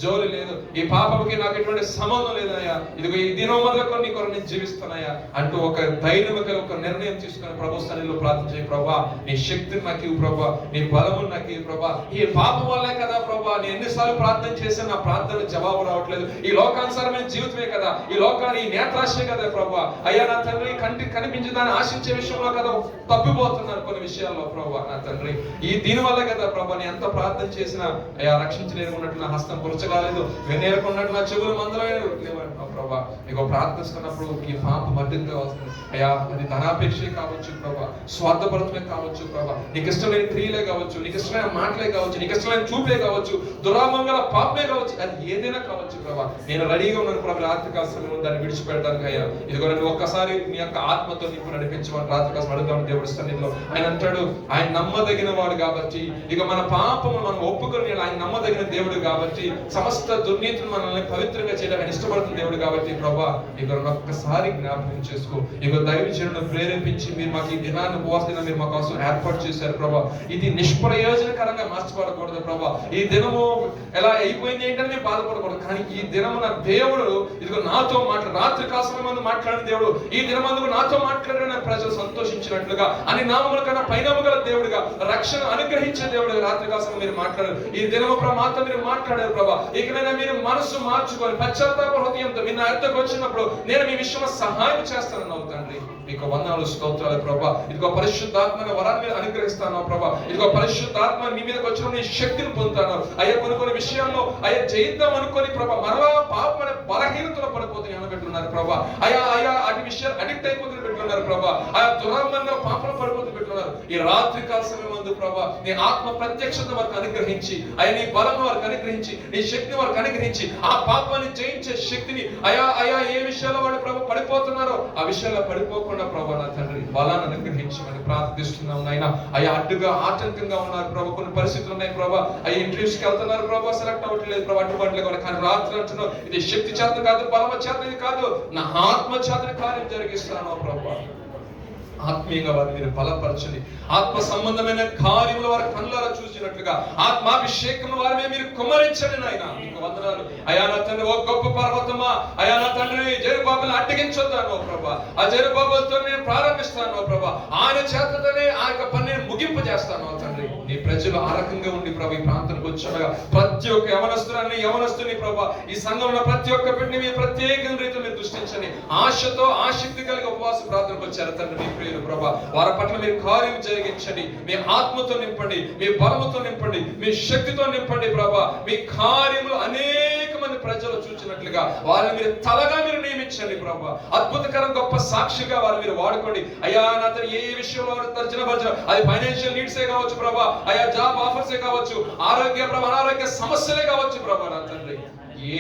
జోలి లేదు, ఈ పాపంకి నాకు ఎటువంటి సంబంధం లేదయ్యా, ఇదిగో ఈ దినం మొదలుకొని నీ కొరకు నేను జీవిస్తున్నాయా అంటూ ఒక ధైర్యంగా ఒక నిర్ణయం తీసుకుని ప్రభు సన్నిధిలో ప్రార్థన చేయి. ప్రభువా నీ శక్తిని నాకు ఇవ్వు ప్రభువా, నీ బలము నాకు ఇవ్వు ప్రభువా, ఈ పాపం వల్లే కదా ప్రభువా నేను ఎన్నిసార్లు ప్రార్థన చేశాను, నా ప్రార్థన జవాబు రావట్లేదు, ఈ లోకానుసారమైన జీవితమే కదా, ఈ లోకాన్ని నేత్రాశే కదా ప్రభువా, అయ్యా నా తండ్రి కంటికి కనిపించి దాన్ని ఆశించే విషయంలో కదా తప్పిపోతున్నాను కొన్ని విషయాల్లో ప్రభువా నా తండ్రి, ఈ దీని వల్ల కదా ప్రభా నేను ఎంత ప్రార్థన చేసినా అయ్యా రక్షించలేనుకున్నట్టు నా హస్తం పురచగాలేదు, వెన్నేరుకున్నట్టు నా చెవులు మందలేవు ప్రభా, ఇక ప్రార్థిస్తున్నప్పుడు ఈ పాపం అడ్డంగా వస్తుంది అయ్యా, అది ధనాపేక్షే కావచ్చు ప్రభా, స్వార్థపరత్వమే కావచ్చు ప్రభా, నీకు ఇష్టమైన క్రియలే కావచ్చు, నీకు ఇష్టమైన మాటలే కావచ్చు, నీకు ఇష్టమైన చూపే కావచ్చు, దురామంగళ పాపమే కావచ్చు, అది ఏదైనా కావచ్చు ప్రభా, నేను రెడీగా ఉన్నాను ప్రభు రాత్రికాల సమయంలో దాన్ని విడిచిపెడతాను అయ్యా, ఇదిగో నన్ను ఒక్కసారి నీ యొక్క ఆత్మతో నింపు నడిపించమని రాత్రికాల అడుగుతాను దేవుడి సన్నిధిలో. ఆయన అంటాడు ఆయన నమ్మదగిన వాడు కాబట్టి, ఇక మన పాపము మనం ఒప్పుకొని ఆయన నమ్మదగిన దేవుడు కాబట్టి, సమస్త దుర్నీతిని మనల్ని పవిత్రంగా చేయడానికి ఇష్టపడుతున్న దేవుడు కాబట్టి ప్రభా ఇక ఒక్కసారి జ్ఞాపకం చేసుకో. ఇక దైవజనులను ప్రేరేపించి మీరు మాకు ఈ దినాన్ని ఉపవాస దినం మీరు మా కోసం ఏర్పాటు చేశారు ప్రభా, ఇది నిష్ప్రయోజనకరంగా మార్చబడకూడదు ప్రభా, ఈ దినము ఎలా అయిపోయింది ఏంటని మేము బాధపడకూడదు, కానీ ఈ దినము నా దేవుడు ఇదిగో నాతో రాత్రి కాలం మంది మాట్లాడిన దేవుడు ఈ దినమందుకు నాతో మాట్లాడిన ప్రజలు సంతోషించినట్లుగా అని నామముల కన్నా పైనాము గల దేవుడిగా రక్షణ అనుగ్రహించే దేవుడు రాత్రి కాసం మీరు మాట్లాడారు, ఈ దినము మాతో మీరు మాట్లాడారు ప్రభా, ఇకనైనా మీరు మనసు మార్చుకొని పశ్చాత్తాప హృదయంతో మీరు నా ఎద్దకు వచ్చినప్పుడు నేను మీ విషయంలో సహాయం చేస్తానని అవుతండి. మీకు వందనాలు స్తోత్రాలు ప్రభా, ఇదిగో పరిశుద్ధాత్మని వరాన్ని మీరు అనుగ్రహిస్తాను ప్రభా, ఇదిగో పరిశుద్ధాత్మ మీ మీదకి వచ్చిన నీ శక్తిని పొందుతాను అయ్యా, కొన్ని విషయాల్లో అయ్యా జయిద్దాం అనుకొని ప్రభా మరలా పాపం అనే బలహీనతలో పడిపోతే అనబెట్టున్నారు ప్రభా, అయ్యా అటు విషయాలు అడిక్ట్ అయిపోతున్న పెట్టున్నారు ప్రభా, ఆయా దురాత్మంగా పాపలు పడిపోతూ పెట్టున్నారు. ఈ రాత్రి కాల సమయం ముందు ప్రభా నీ ఆత్మ ప్రత్యక్షత వారికి అనుగ్రహించి అయ్యా నీ బలం వారికి అనుగ్రహించి నీ శక్తిని వారికి అనుగ్రహించి ఆ పాపాన్ని జయించే శక్తిని అయ్యా ఏ విషయాల్లో వాడు ప్రభు పడిపోతున్నారో ఆ విషయాల్లో పడిపోకుండా ప్రభు నా తండ్రి బలాన్ని అనుగ్రహించమని ప్రార్థిస్తున్నాం నాయన. అయ్యా అడ్డుగా ఆటంకంగా ఉన్నారు ప్రభు, కొన్ని పరిస్థితులు ఉన్నాయి ప్రభా, అయ్యా ఇంటర్వ్యూస్ కి వెళ్తున్నారు ప్రభా, సెలెక్ట్ అవ్వట్లేదు ప్రభా, అడ్డుబాట్లు కూడా, కానీ రాత్రి అంటున్నావు ఇది శక్తి చేత కాదు బలమ చేత ఇది కాదు నా ఆత్మ చేత కార్యం జరిగిస్తాను ప్రభా. ఆత్మీయంగా వారిని మీరు బలపరచండి, ఆత్మ సంబంధమైన కార్యములు వారి కళ్ళారా చూసినట్లుగా ఆత్మాభిషేకం వారి మీద మీరు కుమ్మరించండి నాయన. మీకు వందనాలు అయా నా తండ్రి, ఓ గొప్ప పర్వతమా అయా నా తండ్రి జెరుబ్బాబెలుని అడ్డగించొద్దాను ప్రభా, ఆ జెరుబ్బాబెలుతో నేను ప్రారంభిస్తాను ప్రభా, ఆయన చేతతోనే ఆ యొక్క పనిని ముగింపు చేస్తాను తండ్రి. నీ ప్రజలు ఆ రకంగా ఉండి ప్రభా ఈ ప్రాంతానికి వచ్చాడుగా ప్రతి ఒక్క యవనస్తుని ప్రభా ఈ సంఘంలో ప్రతి ఒక్క బిడ్డని మీరు ప్రత్యేక రీతిలో మీరు దృష్టించండి, ఆశతో ఆసక్తి కలిగి ఉపవాస ప్రార్థనకు వచ్చారు తండ్రి మీ ప్రియులు ప్రభా, వారి పట్ల మీరు కార్యం జరిగించండి, మీ ఆత్మతో నింపండి, మీ బలముతో నింపండి, మీ శక్తితో నింపండి ప్రభా, మీ కార్యములు అనేక మంది ప్రజలు చూసినట్లుగా వారిని మీరు తలగా మీరు నియమించండి ప్రభా, అద్భుతకరం గొప్ప సాక్షిగా వారు మీరు వాడుకోండి అయ్యా నా తండ్రి. ఏ విషయంలో తర్జన భర్జన, అది ఫైనాన్షియల్ నీడ్సే కావచ్చు ప్రభా, అయ్యా జాబ్ ఆఫర్సే కావచ్చు, ఆరోగ్య ప్రభా అనారోగ్య సమస్యలే కావచ్చు ప్రభా నా తండ్రి,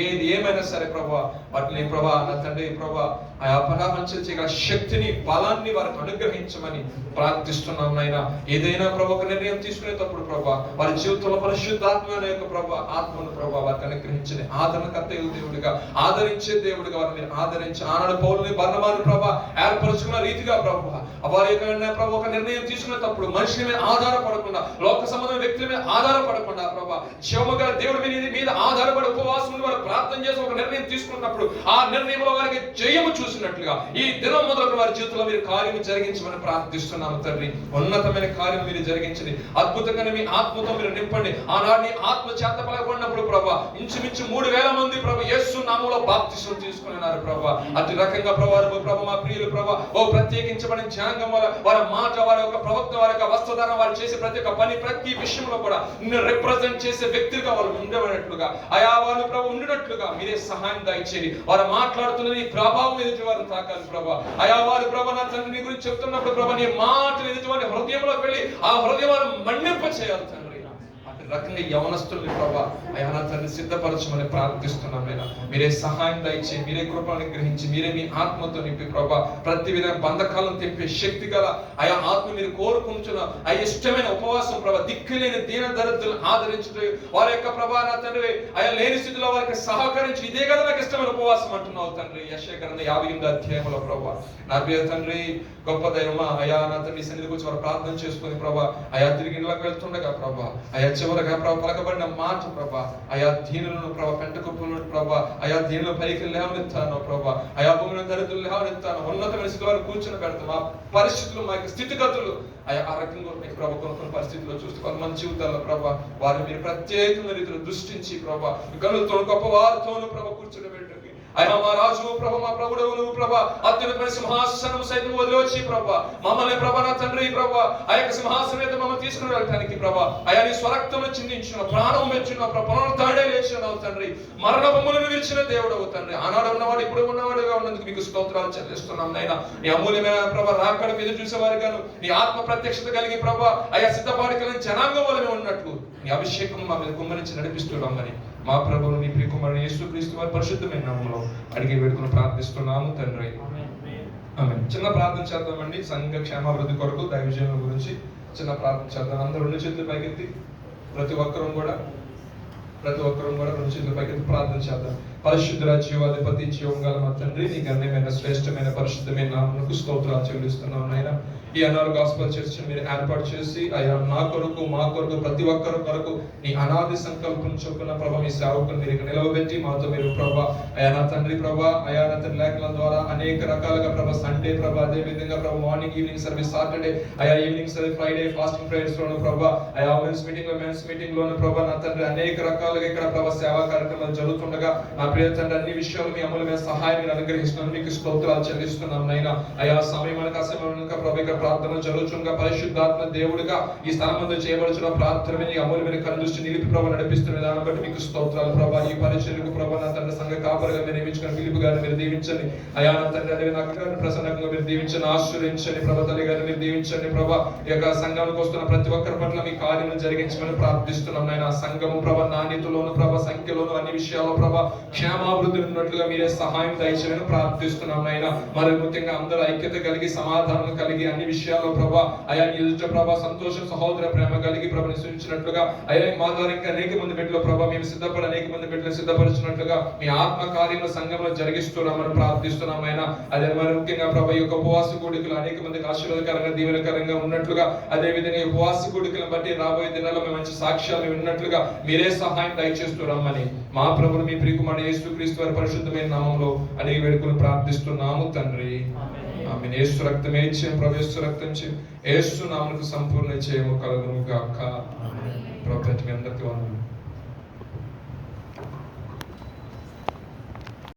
ఏది ఏమైనా సరే ప్రభా వాటిని ప్రభా నా తండ్రి ప్రభా ఆయా పరామర్శించే శక్తిని బలాన్ని వారికి అనుగ్రహించమని ప్రార్థిస్తున్నాం నాయన. ఏదైనా ప్రభా ఒక నిర్ణయం తీసుకునేటప్పుడు ప్రభా వారి జీవితంలో పరిశుద్ధాత్మ అనే యొక్క ప్రభా ఆత్మను ప్రభా వారికి అనుగ్రహించని ఆదరణకర్త దేవుడిగా ఆదరించే దేవుడిగా వారిని ఆదరించి ఆనాడు పౌలుని బర్నబాను ప్రభా ఏర్పరచుకున్న రీతిగా ప్రభా వారి యొక్క ప్రభా ఒక నిర్ణయం తీసుకునేటప్పుడు మనుషుల మీద ఆధారపడకుండా లోక సంబంధం వ్యక్తుల మీద ఆధారపడకుండా ప్రభా శివముగా దేవుడి మీద ఆధారపడి ఉపవాసం ప్రార్థన చేసి ఒక నిర్ణయం తీసుకున్నప్పుడు ఆ నిర్ణయంలో వారికి జయము చూసినట్లుగా ఈ దినం మొదలు వారి జీవితంలో మీరు కార్యము జరిగించమని ప్రార్థిస్తున్నాము తండ్రి. ఉన్నతమైన కార్యం మీరు జరిగించండి, అద్భుతంగా మీ ఆత్మతో మీరు నింపండి. ఆనాడు ఆత్మ చేత పలకొన్నప్పుడు ప్రభా ఇంచుమించు 3000 మంది ప్రభా యేసు నామములో బాప్తిసం తీసుకున్నారు ప్రభా. అతి రకంగా ప్రభా మా ప్రియులు ప్రభా ఓ ప్రత్యేకించబడిన జనాంగం వారి మాట వారి యొక్క ప్రవక్త వారి యొక్క వస్త్రధారణ వారు చేసే ప్రతి ఒక్క పని ప్రతి విషయంలో కూడా రిప్రజెంట్ చేసే వ్యక్తిగా వాళ్ళు ఉండేటట్లుగా అయా వాళ్ళు ప్రభు ఉండినట్లుగా మీరే సహాయం దయచేయండి. వారు మాట్లాడుతున్నది ప్రభావం ఎదుటివారిని తాకాలి ప్రభా. అయా వారు ప్రభా నా తండ్రి నీ గురించి చెప్తున్నప్పుడు ప్రభా నీ మాటలు ఎదుటివారి హృదయంలోకి వెళ్ళి ఆ హృదయాలను మన్నింప చేయాలి తండ్రి. అటు రకంగా యవనస్తుల్ని ప్రభా అయా నా తండ్రి సిద్ధపరచమని ప్రార్థిస్తున్నాం. మీరే సహాయం దయచి, మీరే కృపను గ్రహించి, మీరే మీ ఆత్మతో నింపి ప్రభా ప్రతి విధంగా బంధకాలను తెంపే శక్తి గల అయా ఆత్మ మీరు కోరుకుంటున్న ఆ ఇష్టమైన ఉపవాసం ప్రభా దిక్కులేని దీన దరిద్రులను ఆదరించుట, వారి యొక్క ప్రభా నా తండ్రి అయా లేని స్థితిలో వారికి సహకరించి ఇదే కదా నాకు ఇష్టమైన ఉపవాసం అంటున్నావు తండ్రి. యెషయా గ్రంథం 58వ అధ్యాయంలో ప్రభా నా ప్రియ తండ్రి గొప్ప దైవమా అయా నా తండ్రి సన్నిధికి వచ్చి వారు ప్రార్థన చేసుకుని ప్రభా అయా తిరిగి ఇళ్ళకి వెళ్తుండగా ప్రభా అయా చివరగా ప్రభా పలకబడిన మాట ప్రభా అయా దీనులను ప్రభా పెంటకుప్పులను ప్రభా అయా దీనుల పైకి లేవనెత్తాను ప్రభా అయా భూమిని దరిద్రులు లేవనెత్తాను, ఉన్నతమైన స్థితిలో వారు కూర్చొని పెడతాం. ఆ పరిస్థితులు మా స్థితిగతులు అయా ఆ రకంగా మీకు ప్రభా కొన్ని పరిస్థితుల్లో చూస్తే కొంతమంది జీవితాల్లో ప్రభా వారిని మీరు ప్రత్యేకమైన రీతిలో దృష్టించి ప్రభా గనులతో గొప్ప వారితోనూ ప్రభా కూర్చోబెట్టండి. అయా మా రాజు ప్రభా మా ప్రభుడు నువ్వు ప్రభా అత్యున్నత సింహాసనం సైతం వదిలివచ్చి ప్రభా మమ్మల్ని ప్రభా నా తండ్రి ప్రభా ఆ యొక్క సింహాసనం మీద మమ్మల్ని తీసుకుని వెళ్ళటానికి ప్రభా అయా నీ స్వరక్తము చిందించిన ప్రాణం మెచ్చిన పునరుత్థానుడై లేచినావు తండ్రి. మరణ బొమ్మలను విరిచిన దేవుడవు తండ్రి. ఆనాడు ఉన్నవాడు ఇప్పుడు ఉన్నవాడుగా ఉన్నందుకు మీకు స్తోత్రాలు చెల్లిస్తున్నాం నైనా. నీ అమూల్యమైన ప్రభా రాకడ మీద చూసేవారుగాను నీ ఆత్మ ప్రత్యక్షత కలిగి ప్రభా అయా సిద్ధపాటు కలిగిన జనాంగం వలన ఉన్నట్లు నీ అభిషేకం మా మీద కుమ్మరించి నడిపిస్తున్నామని మా ప్రభువును నీ ప్రియకుమారుని యేసుక్రీస్తు వారి పరిశుద్ధమైన నామములో అడిగి వేడుకుని ప్రార్థిస్తున్నాము తండ్రి. ఆమేన్. చిన్న ప్రార్థన చేద్దామండి. సంఘ క్షేమాభివృద్ధి కొరకు దైవజనుల గురించి చిన్న ప్రార్థన చేద్దాం. అందరూ రెండు చేతులు పైకెత్తి ప్రతి ఒక్కరూ కూడా రెండు చేతులు పైకెత్తి ప్రార్థన చేద్దాం. పరిశుద్ధ జీవాధిపతి జీవం గల మా తండ్రి నీ గణ్యమైన శ్రేష్టమైన పరిశుద్ధమైన నామమునకు స్తోత్రాలు చెల్లిస్తున్నాం నాయనా. ఈ అన్నారు గాస్పల్ చర్చ్ మీరు ఏర్పాటు చేసి అయా నా కొరకు మా కొరకు ప్రతి ఒక్కరి కొరకు నీ అనాది సంకల్పం చొప్పున ప్రభా మీ సేవకుని మీరు నిలవబెట్టి మాతో మీరు ప్రభా అయా నా తండ్రి ప్రభా అయా నా తండ్రి లేఖల ద్వారా అనేక రకాలుగా ప్రభా సండే ప్రభా అదే విధంగా ప్రభా మార్నింగ్ ఈవినింగ్ సర్వీస్ సాటర్డే అయా evening service Friday fasting prayers లోను ప్రభా అయా ఉమెన్స్ మీటింగ్ లోను ప్రభా నా తండ్రి అనేక రకాలుగా ఇక్కడ ప్రభా సేవా కార్యక్రమాలు జరుగుతుండగా నా ప్రియ తండ్రి అన్ని విషయాలు మీ అమూల్యమైన సహాయం మీరు అనుగ్రహిస్తున్నాను. మీకు స్తోత్రాలు చెల్లిస్తున్నాం నైనా. అయా సమయం ప్రభా ప్రార్థన జరుగుతుండగా పరిశుద్ధాత్మ దేవుడిగా ఈ స్థలం ముందు చేయబడుచున్న ప్రార్థన మీ అమూల్యమైన కనుదృష్టి నిలిపి ప్రభా నడిపిస్తున్న విధానం బట్టి మీకు స్తోత్రాలు ప్రభా. ఈ పరిచర్యకు ప్రభా నా తండ్రి సంఘ కాపరిగా మీరు నియమించుకున్న ఫిలిప్ గారిని మీరు దీవించండి. అయా నా తండ్రి అదే నాకు ప్రసన్నకంగా మీరు దీవించండి, ఆశీర్వదించండి ప్రభా. తల్లి గారిని మీరు దీవించండి ప్రభా. ఈ యొక్క సంఘానికి వస్తున్న ప్రతి ఒక్కరి పట్ల మీ కార్యము జరిగించమని ప్రార్థిస్తున్నాం నాయన. సంఘము ప్రభా నాణ్యతలోను ప్రభా సంఖ్యలోను అన్ని విషయాల్లో ప్రభా క్షేమాభివృద్ధి ఉన్నట్లుగా మీరే సహాయం దయచేయమని ప్రార్థిస్తున్నాం నాయన. మరి ముఖ్యంగా అందరూ ఐక్యత కలిగి సమాధానం కలిగి అన్ని విషయాల్లో ప్రభా అయా ఎదుట ప్రభా సంతోషం సహోదర ప్రేమ కలిగి ప్రభు సూచించినట్లుగా అయా మా ద్వారా ఇంకా అనేక మంది బిడ్డలు ప్రభా మేము సిద్ధపడి అనేక మంది బిడ్డలు సిద్ధపరిచినట్లుగా మీ ఆత్మ కార్యంలో సంఘంలో జరిగిస్తున్నామని ప్రార్థిస్తున్నాం ఆయన. అదే మరి ముఖ్యంగా ప్రభా ఈ యొక్క ఉపవాస కూడికలు అనేక మందికి ఆశీర్వాదకరంగా దీవెనకరంగా ఉన్నట్లుగా అదే విధంగా ఉపవాస కూడికలను బట్టి రాబోయే దినాల్లో మేము మంచి సాక్ష్యాలు విన్నట్లుగా మీరే సహాయం దయచేస్తున్నామని మా ప్రభువు మీ ప్రియకుమారుడు యేసుక్రీస్తు వారి పరిశుద్ధమైన నామములో అడిగి వేడుకుని ప్రార్థిస్తున్నాము తండ్రి. ఆమేన్. యేసు రక్తమే ఇచ్చి ప్రభు యేసు రక్తం యేసు నామమునకు సంపూర్ణ జయము కలుగును గాక.